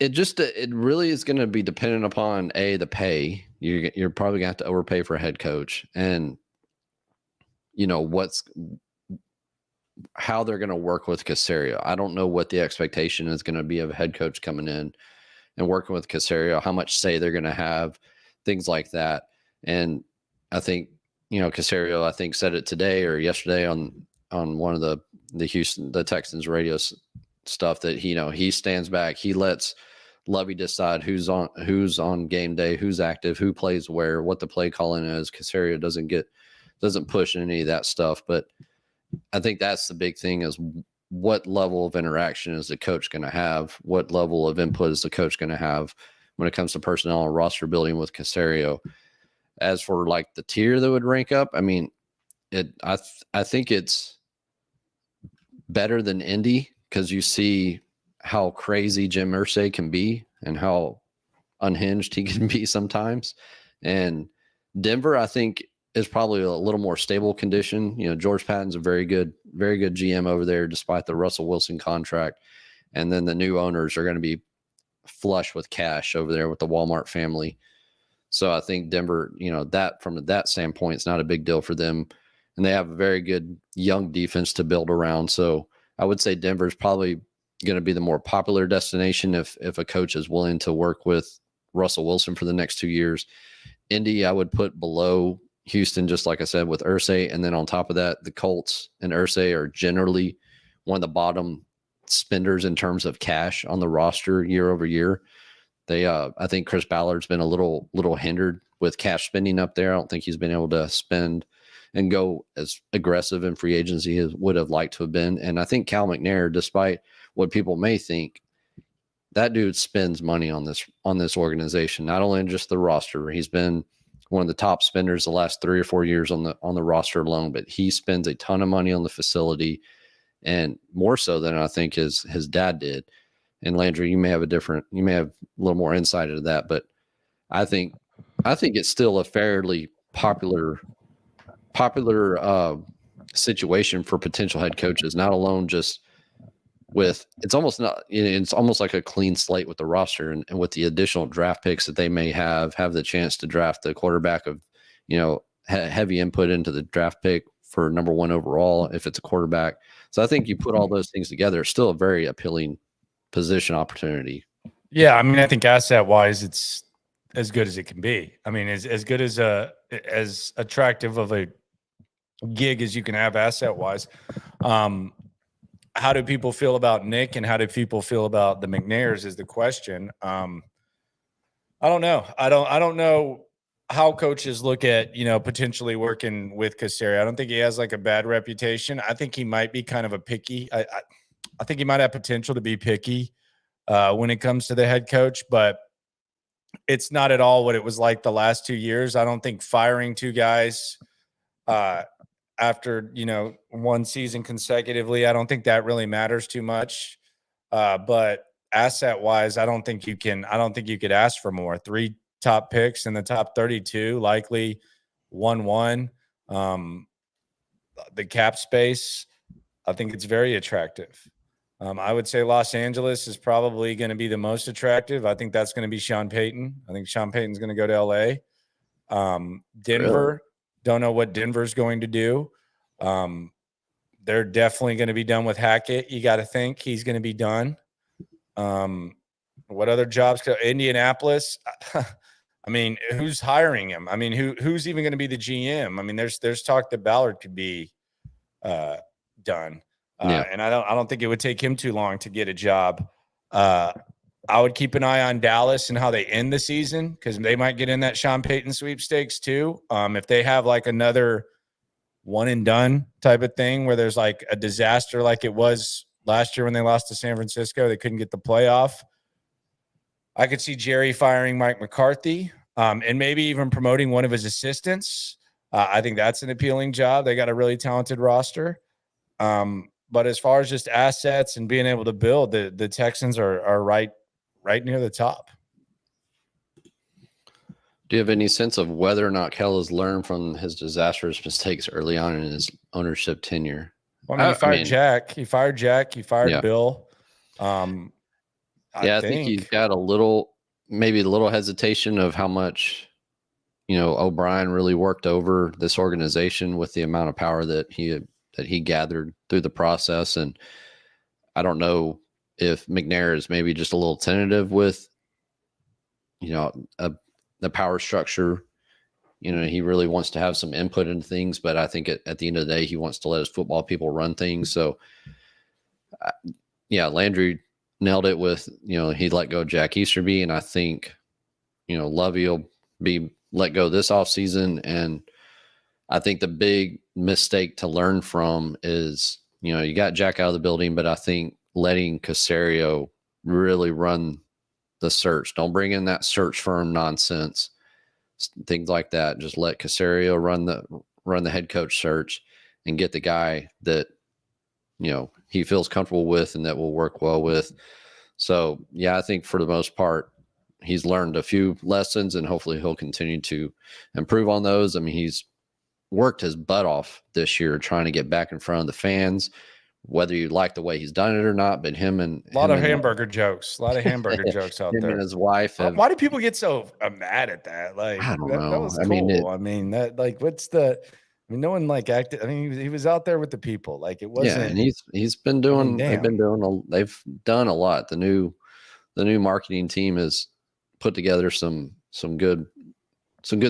it really is going to be dependent upon the pay. You're probably going to have to overpay for a head coach, and how they're going to work with Caserio. I don't know what the expectation is going to be of a head coach coming in and working with Caserio, how much say they're going to have, things like that. And I think, Caserio, said it today or yesterday on one of the Texans radio stuff that he stands back. He lets Lovie decide who's on game day, who's active, who plays where, what the play calling is. Caserio doesn't push any of that stuff. But I think that's the big thing is what level of interaction is the coach going to have? What level of input is the coach going to have when it comes to personnel and roster building with Caserio? As for like the tier that would rank up, I mean, I think it's better than Indy because you see how crazy Jim Irsay can be and how unhinged he can be sometimes. And Denver, I think, is probably a little more stable condition. You know, George Patton's a very good GM over there, despite the Russell Wilson contract. And then the new owners are going to be flush with cash over there with the Walmart family. So I think Denver, you know, that from that standpoint, it's not a big deal for them. And they have a very good young defense to build around. So I would say Denver's probably going to be the more popular destination if a coach is willing to work with Russell Wilson for the next 2 years. Indy, I would put below Houston, just like I said, with Irsay. And then on top of that, the Colts and Irsay are generally one of the bottom spenders in terms of cash on the roster year over year. I think Chris Ballard's been a little hindered with cash spending up there. I don't think he's been able to spend and go as aggressive in free agency as would have liked to have been. And I think Cal McNair, despite what people may think, that dude spends money on this organization, not only in just the roster. He's been one of the top spenders the last 3 or 4 years on the roster alone, but he spends a ton of money on the facility, and more so than I think his dad did. And Landry, you may have a little more insight into that, but I think it's still a fairly popular situation for potential head coaches, not alone just with it's almost like a clean slate with the roster and with the additional draft picks that they may have the chance to draft the quarterback of, you know, heavy input into the draft pick for number 1 overall if it's a quarterback. So I think you put all those things together, it's still a very appealing position opportunity. Yeah, I mean, I think asset wise, it's as good as it can be. I mean, as good as attractive of a gig as you can have asset wise. How do people feel about Nick and how do people feel about the McNairs is the question. I don't know. I don't know how coaches look at, you know, potentially working with Caserio. I don't think he has like a bad reputation. I think he might be kind of a picky. I think he might have potential to be picky when it comes to the head coach, but it's not at all what it was like the last 2 years. I don't think firing 2 guys after, you know, 1 season consecutively, I don't think that really matters too much. But asset wise, I don't think you could ask for more. 3 top picks in the top 32, likely 1-1. The cap space, I think it's very attractive. I would say Los Angeles is probably going to be the most attractive. I think that's going to be Sean Payton. I think Sean Payton's going to go to LA. Denver, really? Don't know what Denver's going to do. They're definitely going to be done with Hackett. You got to think he's going to be done. What other jobs? Indianapolis. I mean, who's hiring him? I mean, who's even going to be the GM? I mean, there's talk that Ballard could be done. And I don't think it would take him too long to get a job. I would keep an eye on Dallas and how they end the season because they might get in that Sean Payton sweepstakes too. If they have like another one and done type of thing where there's like a disaster like it was last year when they lost to San Francisco, they couldn't get the playoff. I could see Jerry firing Mike McCarthy and maybe even promoting one of his assistants. I think that's an appealing job. They got a really talented roster. But as far as just assets and being able to build, the Texans are right near the top. Do you have any sense of whether or not Kell has learned from his disastrous mistakes early on in his ownership tenure? Well, I mean, he fired Jack. He fired Jack. He fired Bill. I think he's got maybe a little hesitation of how much, you know, O'Brien really worked over this organization with the amount of power that he gathered through the process. And I don't know if McNair is maybe just a little tentative with, you know, the power structure. You know, he really wants to have some input into things, but I think at the end of the day, he wants to let his football people run things. So, Landry, nailed it with, he let go of Jack Easterby, and I think, Lovie will be let go this offseason. And I think the big mistake to learn from is, you got Jack out of the building, but I think letting Caserio really run the search. Don't bring in that search firm nonsense, things like that. Just let Caserio run the head coach search and get the guy that, he feels comfortable with and that will work well with. So, yeah, I think for the most part, he's learned a few lessons, and hopefully he'll continue to improve on those. I mean, he's worked his butt off this year trying to get back in front of the fans, whether you like the way he's done it or not. But him and a lot of hamburger jokes out him there. And his wife. Why do people get so mad at that? Like, I don't know. That was cool. No one acted. I mean, he was out there with the people. Like, it wasn't. Yeah, and he's been doing. They've done a lot. The new marketing team has put together some good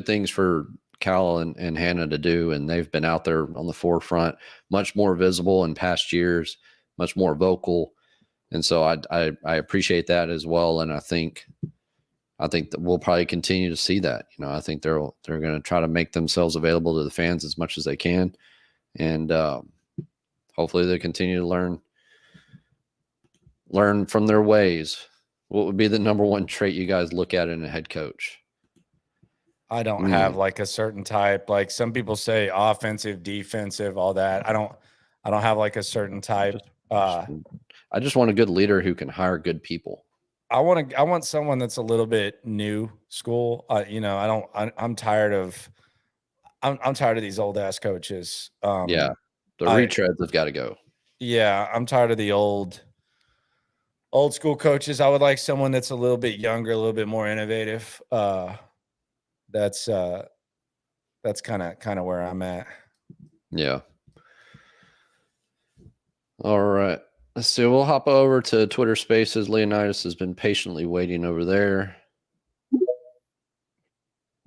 things for Cal and Hannah to do, and they've been out there on the forefront, much more visible in past years, much more vocal, and so I appreciate that as well. And I think that we'll probably continue to see that. I think they're going to try to make themselves available to the fans as much as they can, and hopefully they continue to learn from their ways. What would be the number one trait you guys look at in a head coach? I don't have like a certain type. Like, some people say offensive, defensive, all that. I don't have like a certain type. I just want a good leader who can hire good people. I want someone that's a little bit new school. I'm tired of these old ass coaches. The retreads have got to go. Yeah, I'm tired of the old school coaches. I would like someone that's a little bit younger, a little bit more innovative. That's kind of where I'm at. Yeah. All right. Let's see. We'll hop over to Twitter Spaces. Leonidas has been patiently waiting over there.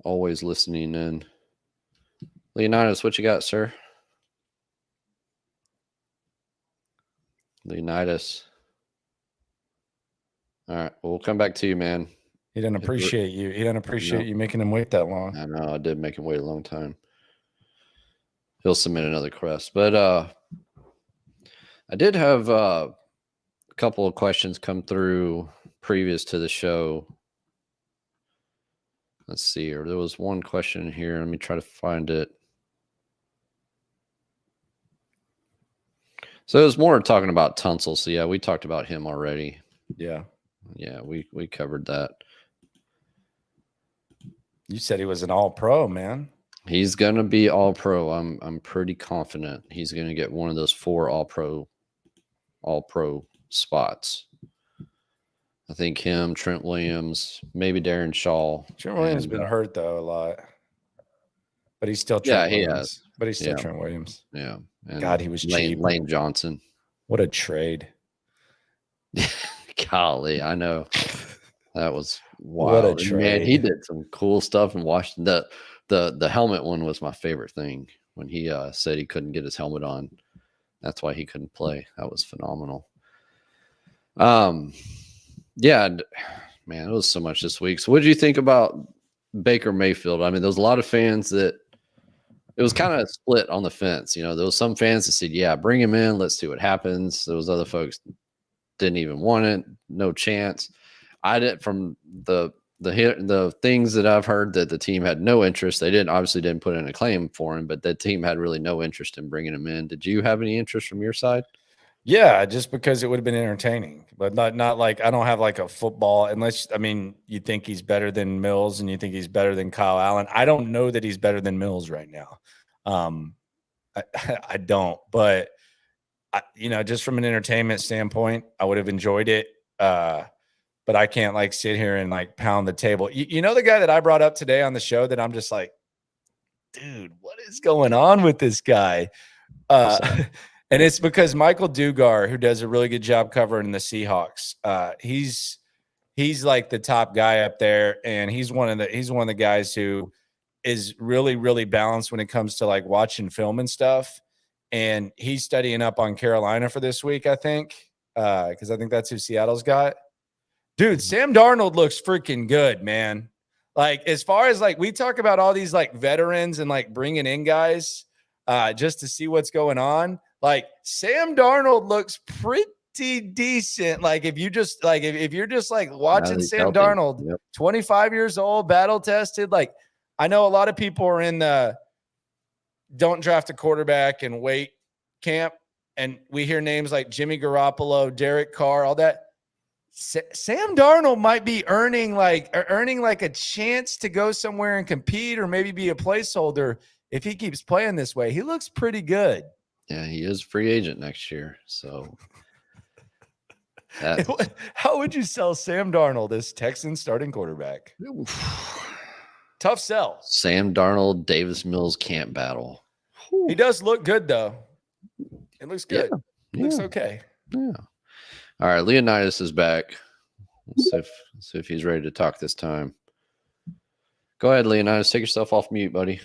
Always listening in. Leonidas, what you got, sir? Leonidas. All right. We'll come back to you, man. He didn't appreciate you. He didn't appreciate you making him wait that long. I know. I did make him wait a long time. He'll submit another request. But I did have a couple of questions come through previous to the show. Let's see here. There was one question here. Let me try to find it. So it was more talking about Tunsil. So, yeah, we talked about him already. Yeah. Yeah, we covered that. You said he was an all-pro, man. He's going to be all-pro. I'm pretty confident he's going to get one of those 4 all-pro spots. I think him, Trent Williams, maybe Darren Shaw. Trent Williams has been hurt though a lot, but he's still Trent Williams. He has. But he's still Trent Williams. Yeah. And God, he was cheap. Lane Johnson. What a trade. Golly, I know. That was wild. What a trade. Man, he did some cool stuff in Washington. The helmet one was my favorite thing when he said he couldn't get his helmet on. That's why he couldn't play. That was phenomenal. Yeah, man, it was so much this week. So what did you think about Baker Mayfield? I mean, there was a lot of fans that it was kind of split on the fence. There was some fans that said, yeah, bring him in. Let's see what happens. There was other folks didn't even want it. No chance. I did, from the things that I've heard, that the team had no interest. They obviously didn't put in a claim for him, but the team had really no interest in bringing him in. Did you have any interest from your side? Yeah, just because it would have been entertaining, but not like, I don't have like a football, unless, I mean, you think he's better than Mills and you think he's better than Kyle Allen. I don't know that he's better than Mills right now. I don't, but just from an entertainment standpoint, I would have enjoyed it. But I can't like sit here and like pound the table. The guy that I brought up today on the show that I'm just like, dude, what is going on with this guy? And it's because Michael Dugar, who does a really good job covering the Seahawks, he's like the top guy up there, and he's one of the guys who is really, really balanced when it comes to like watching film and stuff. And he's studying up on Carolina for this week, I think. because I think that's who Seattle's got. Dude, Sam Darnold looks freaking good, man. Like, as far as like, we talk about all these like veterans and like bringing in guys just to see what's going on. Like, Sam Darnold looks pretty decent. Like, if you just like, if you're just like watching Sam Darnold, 25 years old, battle tested. Like, I know a lot of people are in the don't draft a quarterback and wait camp. And we hear names like Jimmy Garoppolo, Derek Carr, all that. Sam Darnold might be earning like a chance to go somewhere and compete or maybe be a placeholder if he keeps playing this way. He looks pretty good. Yeah, he is a free agent next year. So how would you sell Sam Darnold as Texans starting quarterback? Tough sell. Sam Darnold, Davis Mills camp battle. He does look good though. It looks good. Yeah. It looks okay. Yeah. All right, Leonidas is back. Let's see if he's ready to talk this time. Go ahead, Leonidas. Take yourself off mute, buddy.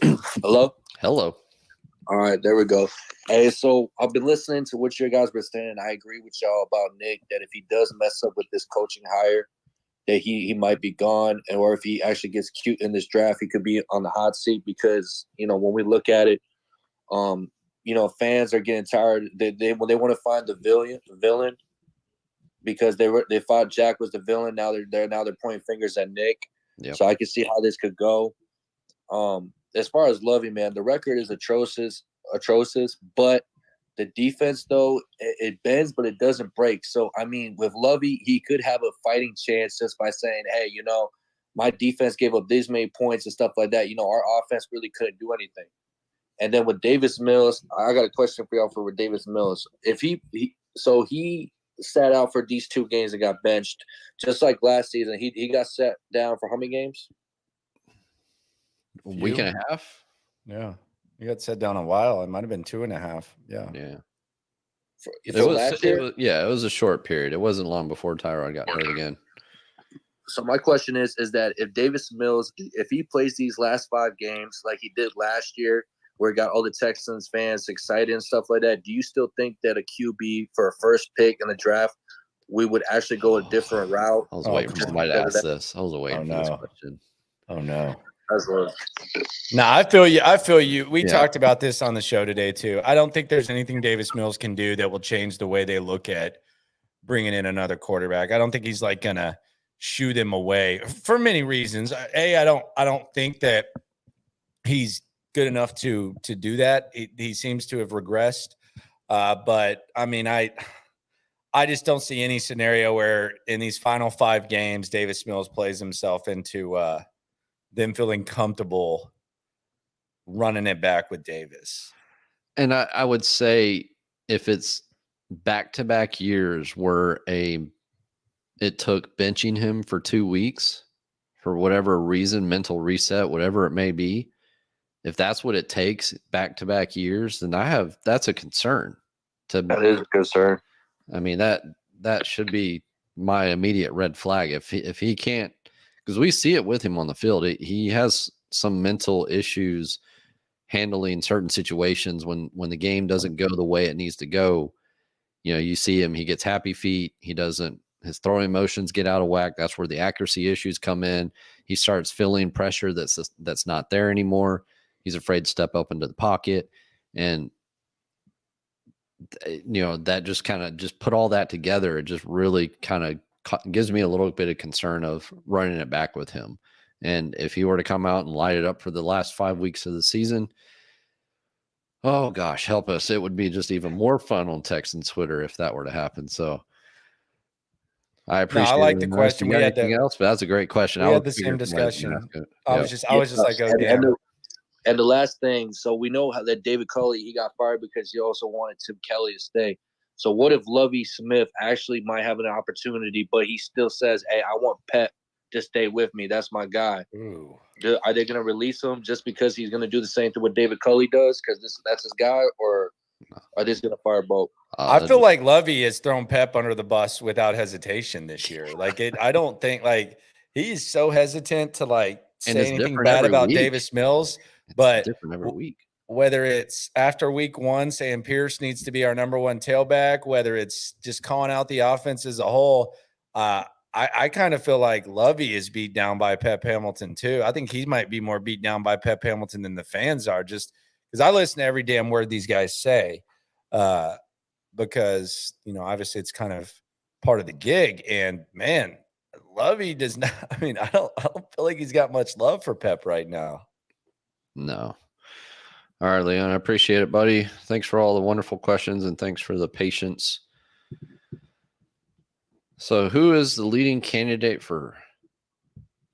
Hello? Hello. All right, there we go. Hey, so I've been listening to what you guys were saying. I agree with y'all about Nick, that if he does mess up with this coaching hire, that he might be gone, or if he actually gets cute in this draft, he could be on the hot seat because, when we look at it, fans are getting tired. They want to find the villain because they thought Jack was the villain. Now they're pointing fingers at Nick. Yep. So I can see how this could go. As far as Lovie, man, the record is atrocious. But the defense, though, it bends, but it doesn't break. So I mean, with Lovie, he could have a fighting chance just by saying, "Hey, my defense gave up these many points and stuff like that. Our offense really couldn't do anything." And then with Davis Mills, I got a question for y'all for Davis Mills. If he sat out for these 2 games and got benched, just like last season, he got set down for how many games? A week and a half. Yeah, he got set down a while. It might have been 2.5. Yeah. It was a short period. It wasn't long before Tyrod got hurt again. So my question is that if Davis Mills, if he plays these last 5 games like he did last year, where he got all the Texans fans excited and stuff like that, do you still think that a QB for a first pick in the draft, we would actually go a different route? I was waiting for somebody to ask this. I was waiting for this question. Oh, no. No, I feel you. We talked about this on the show today, too. I don't think there's anything Davis Mills can do that will change the way they look at bringing in another quarterback. I don't think he's like going to shoot him away for many reasons. I don't think that he's good enough to do that. He seems to have regressed. But I mean, I just don't see any scenario where in these final 5 games, Davis Mills plays himself into them feeling comfortable running it back with Davis. And I would say if it's back-to-back years where it took benching him for 2 weeks for whatever reason, mental reset, whatever it may be, if that's what it takes back-to-back years, then that's a concern. That is a concern. I mean, that should be my immediate red flag. If he can't, because we see it with him on the field, he has some mental issues handling certain situations when the game doesn't go the way it needs to go. You see him, he gets happy feet. His throwing motions get out of whack. That's where the accuracy issues come in. He starts feeling pressure that's not there anymore. He's afraid to step up into the pocket. And, that just put all that together. It just really kind of gives me a little bit of concern of running it back with him. And if he were to come out and light it up for the last 5 weeks of the season, oh gosh, help us. It would be just even more fun on Texans Twitter if that were to happen. So I appreciate I like the question. We had anything else, but that's a great question. We had the same discussion. I was just like, oh, damn. And the last thing, so we know how that David Culley, he got fired because he also wanted Tim Kelly to stay. So what if Lovie Smith actually might have an opportunity, but he still says, "Hey, I want Pep to stay with me. That's my guy." Ooh. Are they going to release him just because he's going to do the same thing what David Culley does because that's his guy, or are they just going to fire both? I feel like Lovie has thrown Pep under the bus without hesitation this year. I don't think he's so hesitant to say anything bad about Davis Mills. But different every week. whether it's after week 1 saying Pierce needs to be our number 1 tailback, whether it's just calling out the offense as a whole, I kind of feel like Lovie is beat down by Pep Hamilton too. I think he might be more beat down by Pep Hamilton than the fans are, just because I listen to every damn word these guys say, because, obviously it's kind of part of the gig. And, man, Lovie does not – I mean, I don't feel like he's got much love for Pep right now. No. All right, Leon, I appreciate it, buddy. Thanks for all the wonderful questions, and thanks for the patience. So who is the leading candidate for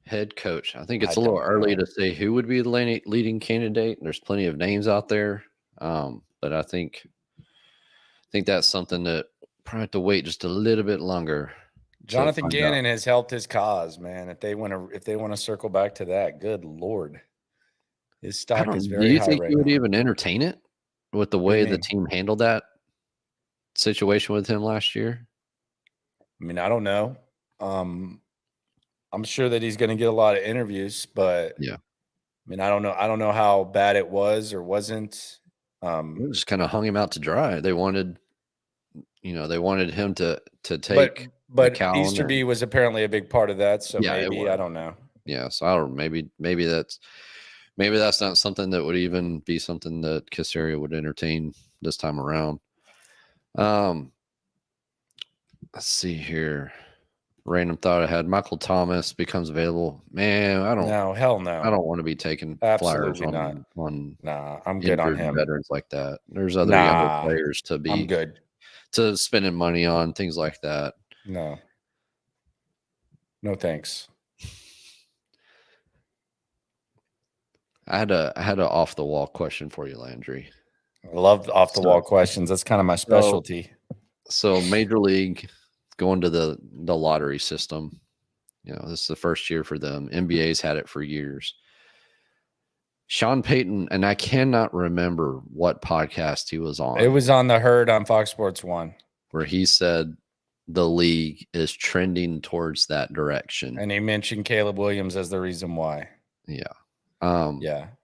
head coach? I think it's a little early to say who would be the leading candidate. There's plenty of names out there, but I think that's something that probably have to wait just a little bit longer. Jonathan Gannon has helped his cause, man. If they want to circle back to that, good Lord. His stock is very high. Do you think right you would now. even entertain it with the way the team handled that situation with him last year? I mean, I don't know. I'm sure that he's going to get a lot of interviews, but yeah. I mean, I don't know. I don't know how bad it was or wasn't. It just kind of hung him out to dry. They wanted him to take. But Easterby was apparently a big part of that. So maybe I don't know. Yeah. So I don't. Maybe that's not something that would even be something that Caserio would entertain this time around. Let's see here. Random thought I had. Michael Thomas becomes available. Man, hell no. I don't want to be taking flyers on I'm good on him. Veterans like that. There's other younger players I'm good. To spending money on, things like that. No thanks. I had a off the wall question for you, Landry. I love off the wall questions. That's kind of my specialty. So Major League going to the lottery system. This is the first year for them. NBA's had it for years. Sean Payton, and I cannot remember what podcast he was on. It was on The Herd on Fox Sports 1. Where he said the league is trending towards that direction. And he mentioned Caleb Williams as the reason why. Yeah.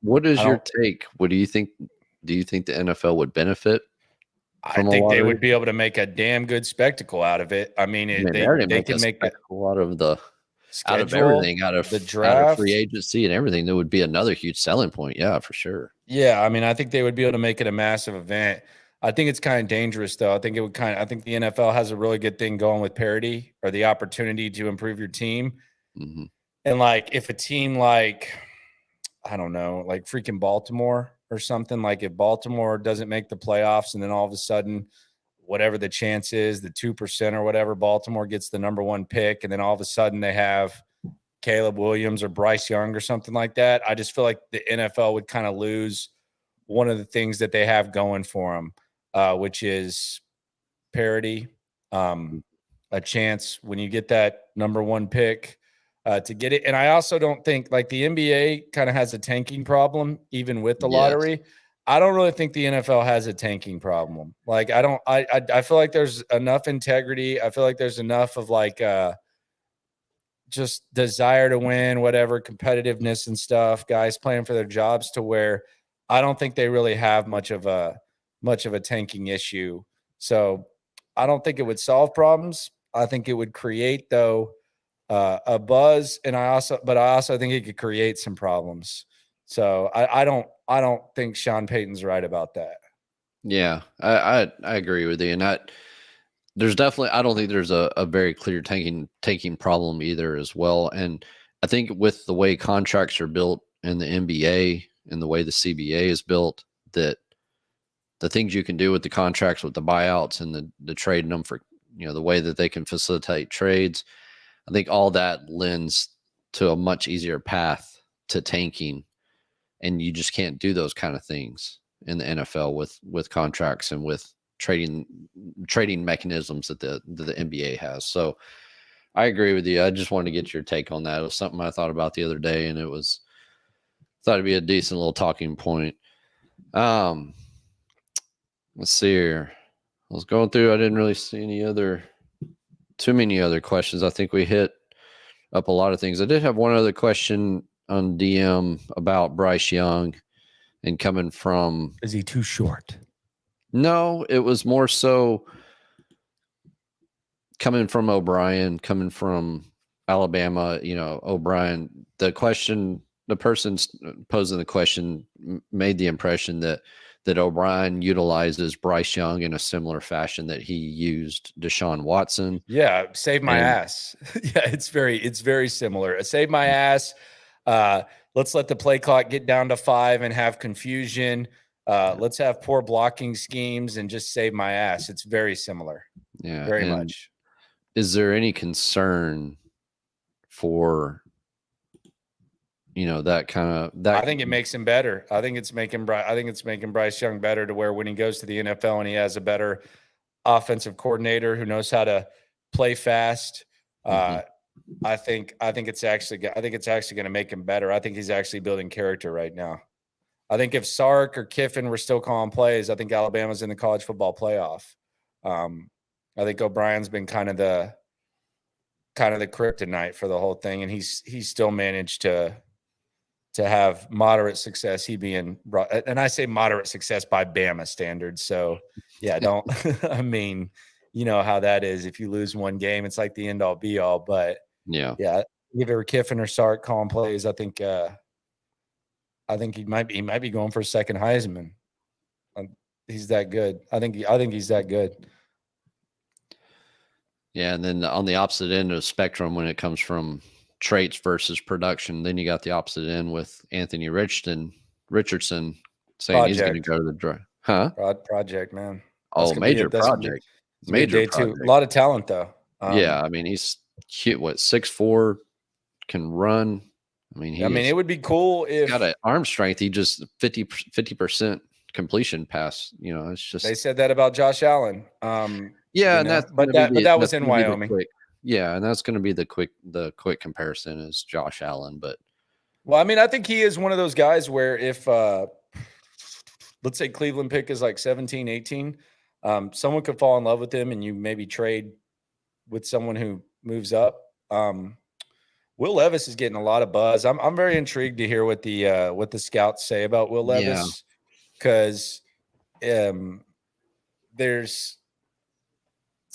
What is your take? Do you think the NFL would benefit? I think they would be able to make a damn good spectacle out of it. I mean, they can make a lot of the schedule, out of everything, out of the draft, out of free agency and everything. That would be another huge selling point. Yeah, for sure. Yeah, I mean, I think they would be able to make it a massive event. I think it's kind of dangerous, though. I think the NFL has a really good thing going with parity or the opportunity to improve your team. Mm-hmm. And if a team like freaking Baltimore or something, like if Baltimore doesn't make the playoffs and then all of a sudden, whatever the chance is, the 2% or whatever, Baltimore gets the number 1 pick, and then all of a sudden they have Caleb Williams or Bryce Young or something like that. I just feel like the NFL would kind of lose one of the things that they have going for them, which is parity, a chance when you get that number 1 pick to get it. And I also don't think the NBA kind of has a tanking problem, even with the lottery. I don't really think the NFL has a tanking problem. I feel like there's enough integrity. I feel like there's enough of just desire to win, whatever, competitiveness and stuff, guys playing for their jobs, to where I don't think they really have much of a tanking issue. So I don't think it would solve problems. I think it would create, though, a buzz, and I also think it could create some problems. So I don't think Sean Payton's right about that. Yeah, I agree with you, and there's definitely, I don't think there's a very clear tanking problem either as well. And I think with the way contracts are built in the NBA and the way the CBA is built, that the things you can do with the contracts, with the buyouts and the trading them for, the way that they can facilitate trades, I think all that lends to a much easier path to tanking. And you just can't do those kind of things in the NFL with contracts and with trading mechanisms that the NBA has. So I agree with you. I just wanted to get your take on that. It was something I thought about the other day, and thought it'd be a decent little talking point. Let's see here. I was going through, I didn't really see too many other questions. I think we hit up a lot of things. I did have one other question on DM about Bryce Young And coming from, is he too short? No, it was more so coming from O'Brien, coming from Alabama. O'Brien. The person posing the question made the impression that O'Brien utilizes Bryce Young in a similar fashion that he used Deshaun Watson. Yeah, save my ass. Yeah, it's very similar. Save my ass. Let's let the play clock get down to 5 and have confusion. Let's have poor blocking schemes and just save my ass. It's very similar. Yeah, very much. Is there any concern for that kind of that? I think it makes him better. I think it's making Bryce Young better to where when he goes to the NFL and he has a better offensive coordinator who knows how to play fast. I think it's actually going to make him better. I think he's actually building character right now. I think if Sark or Kiffin were still calling plays, I think Alabama's in the college football playoff. I think O'Brien's been kind of the kryptonite for the whole thing, and he's still managed to have moderate success. He being, and I say moderate success by Bama standards. So yeah, don't. I mean, you know how that is. If you lose one game, it's like the end all be all. But yeah, if it were Kiffin or Sark calling plays, I think he might be going for a second Heisman. He's that good. I think he's that good. Yeah, and then on the opposite end of the spectrum, when it comes from traits versus production, then you got the opposite end with Anthony Richardson saying he's going to go to the draft. Huh? Project, man. Major project. Major project. A lot of talent, though. Yeah, I mean, he's cute. 6'4", can run. I mean, it would be cool if got an arm strength. He just 50% completion pass. It's just they said that about Josh Allen. Yeah, and that was in Wyoming. Yeah, and that's going to be the quick comparison is Josh Allen. But well, I mean, I think he is one of those guys where if let's say Cleveland pick is like 17, 18, someone could fall in love with him, and you maybe trade with someone who moves up. Will Levis is getting a lot of buzz. I'm very intrigued to hear what the scouts say about Will Levis, because there's.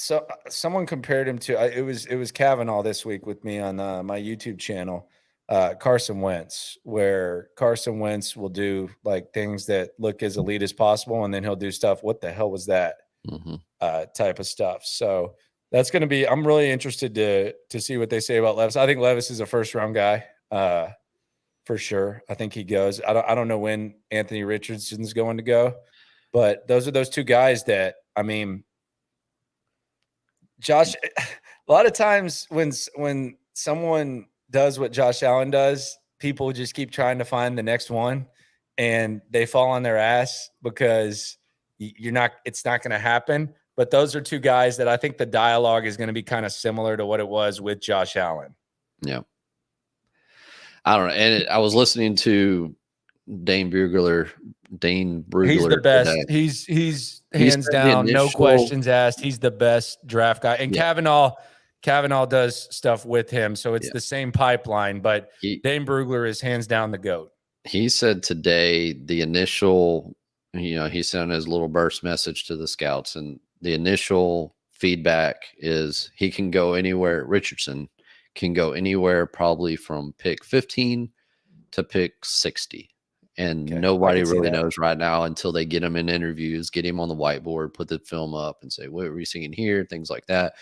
So someone compared him to it was Kavanaugh this week with me on my YouTube channel, Carson Wentz, where Carson Wentz will do like things that look as elite as possible, and then he'll do stuff. What the hell was that? Type of stuff. So that's going to be. I'm really interested to see what they say about Levis. I think Levis is a first round guy for sure. I think he goes. I don't know when Anthony Richardson's going to go, but those are those two guys that Josh, a lot of times when someone does what Josh Allen does, people just keep trying to find the next one, and they fall on their ass because it's not going to happen. But those are two guys that I think the dialogue is going to be kind of similar to what it was with Josh Allen. Yeah. I don't know. And I was listening to Dane Brugler. He's the best. Today. He's hands down, no questions asked. He's the best draft guy. And Kavanaugh does stuff with him, so it's the same pipeline. But Dane Brugler is hands down the GOAT. He said today the initial, he sent his little burst message to the scouts, and the initial feedback is he can go anywhere. Richardson can go anywhere, probably from pick 15 to pick 60. And nobody really knows right now until they get him in interviews, get him on the whiteboard, put the film up and say, what were you seeing here? Things like that,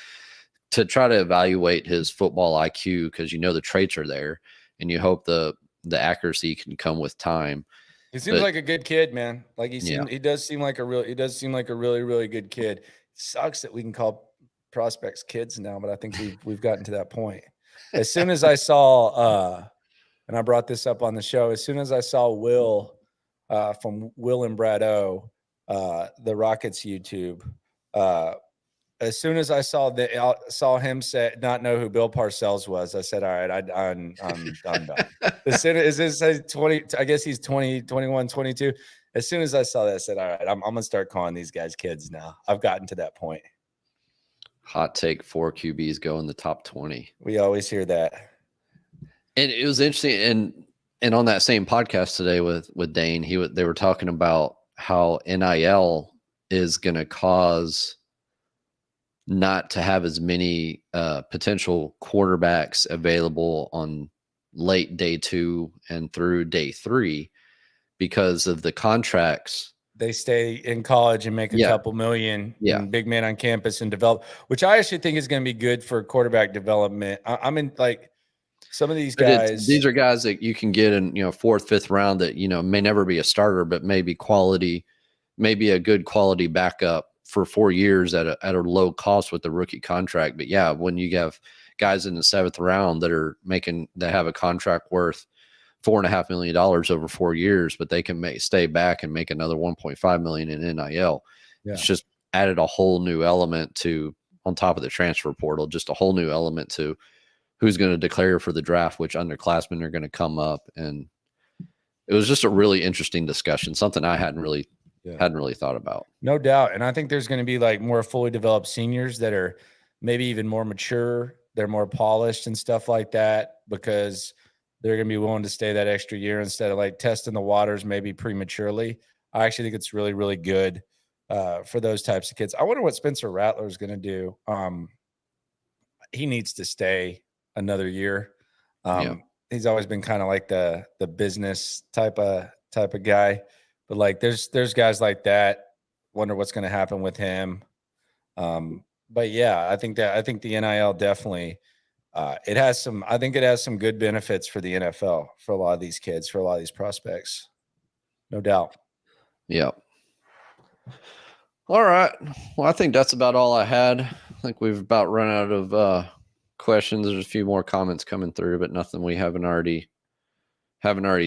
to try to evaluate his football IQ, because the traits are there, and you hope the accuracy can come with time. He seems like a good kid, man. Like he does seem like a really, really good kid. It sucks that we can call prospects kids now, but I think we've gotten to that point. As soon as I saw and I brought this up on the show, as soon as I saw Will from Will and Brad O, the Rockets YouTube, as soon as I saw him not know who Bill Parcells was, I said, all right, I'm done. As soon as this says 20, I guess he's 20, 21, 22. As soon as I saw that, I said, all right, I'm going to start calling these guys kids now. I've gotten to that point. Hot take, 4 QBs go in the top 20. We always hear that. And it was interesting. And And on that same podcast today with Dane, they were talking about how NIL is going to cause not to have as many potential quarterbacks available on late day 2 and through day 3 because of the contracts. They stay in college and make a couple million and big man on campus and develop, which I actually think is going to be good for quarterback development. I'm in like some of these guys. These are guys that you can get in, 4th, 5th round that, may never be a starter, but maybe a good quality backup for 4 years at a low cost with the rookie contract. But yeah, when you have guys in the 7th round that have a contract worth $4.5 million over 4 years, but they can stay back and make another 1.5 million in NIL. Yeah. It's just added a whole new element on top of the transfer portal, just a whole new element to who's going to declare for the draft, which underclassmen are going to come up. And it was just a really interesting discussion, something I hadn't really thought about. No doubt. And I think there's going to be like more fully developed seniors that are maybe even more mature. They're more polished and stuff like that, because they're going to be willing to stay that extra year instead of like testing the waters maybe prematurely. I actually think it's really, really good for those types of kids. I wonder what Spencer Rattler is going to do. He needs to stay another year. He's always been kind of like the business type of guy, but like there's guys like that. Wonder what's going to happen with him. But yeah, I think the NIL definitely it has some good benefits for the NFL for a lot of these kids, for a lot of these prospects. No doubt. Yeah. All right. Well, I think that's about all I had. I think we've about run out of questions. There's a few more comments coming through, but nothing we haven't already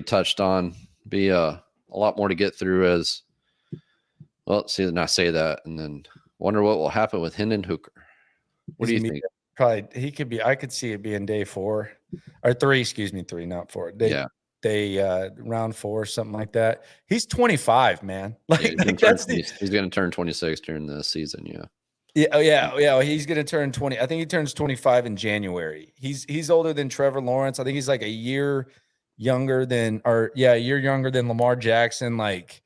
touched on. Be a lot more to get through as well. See, then I say that and then wonder what will happen with Hendon Hooker. What do you think? Probably he could be. I could see it being day 4 or 3. Excuse me, 3, not 4. Round 4, something like that. He's 25, man. Like he's going to turn 26 during the season. Yeah. He's going to turn 20. I think he turns 25 in January. He's older than Trevor Lawrence. I think he's like a year younger than Lamar Jackson. Like,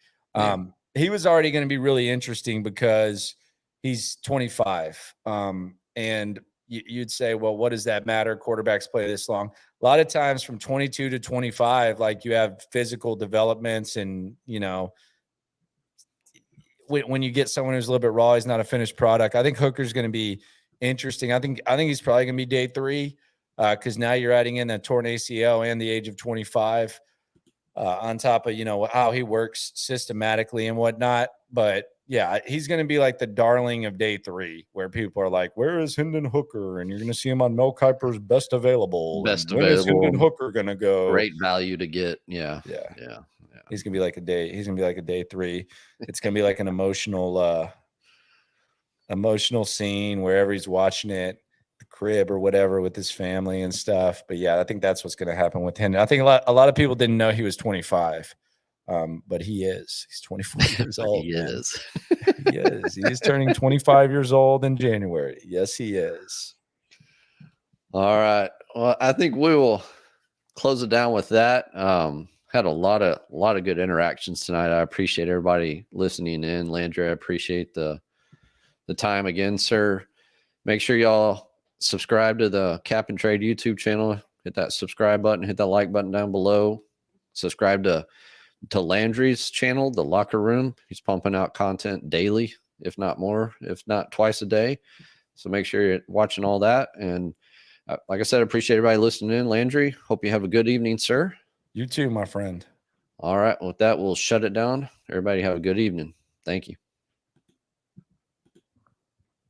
he was already going to be really interesting because he's 25. And you'd say, well, what does that matter? Quarterbacks play this long. A lot of times from 22 to 25, like you have physical developments and, when you get someone who's a little bit raw, he's not a finished product. I think Hooker's going to be interesting. I think he's probably going to be day 3 because now you're adding in that torn ACL and the age of 25 on top of, how he works systematically and whatnot. But yeah, he's going to be like the darling of day 3 where people are like, where is Hendon Hooker? And you're going to see him on Mel Kiper's Best Available. When is Hendon Hooker going to go? Great value to get. Yeah. He's going to be like a day 3. It's going to be like an emotional scene wherever he's watching it, the crib or whatever with his family and stuff. But yeah, I think that's what's going to happen with him. I think a lot of people didn't know he was 25. But he is. He's 24 years old. He is. He is. He is turning 25 years old in January. Yes, he is. All right. Well, I think we will close it down with that. Had a lot of good interactions tonight. I appreciate everybody listening in. Landry, I appreciate the time again, sir. Make sure y'all subscribe to the Cap and Trade YouTube channel. Hit that subscribe button. Hit that like button down below. Subscribe to Landry's channel, The Locker Room. He's pumping out content daily, if not more, if not twice a day. So make sure you're watching all that. And like I said, I appreciate everybody listening in. Landry, hope you have a good evening, sir. You too, my friend. All right. With that, we'll shut it down. Everybody have a good evening. Thank you.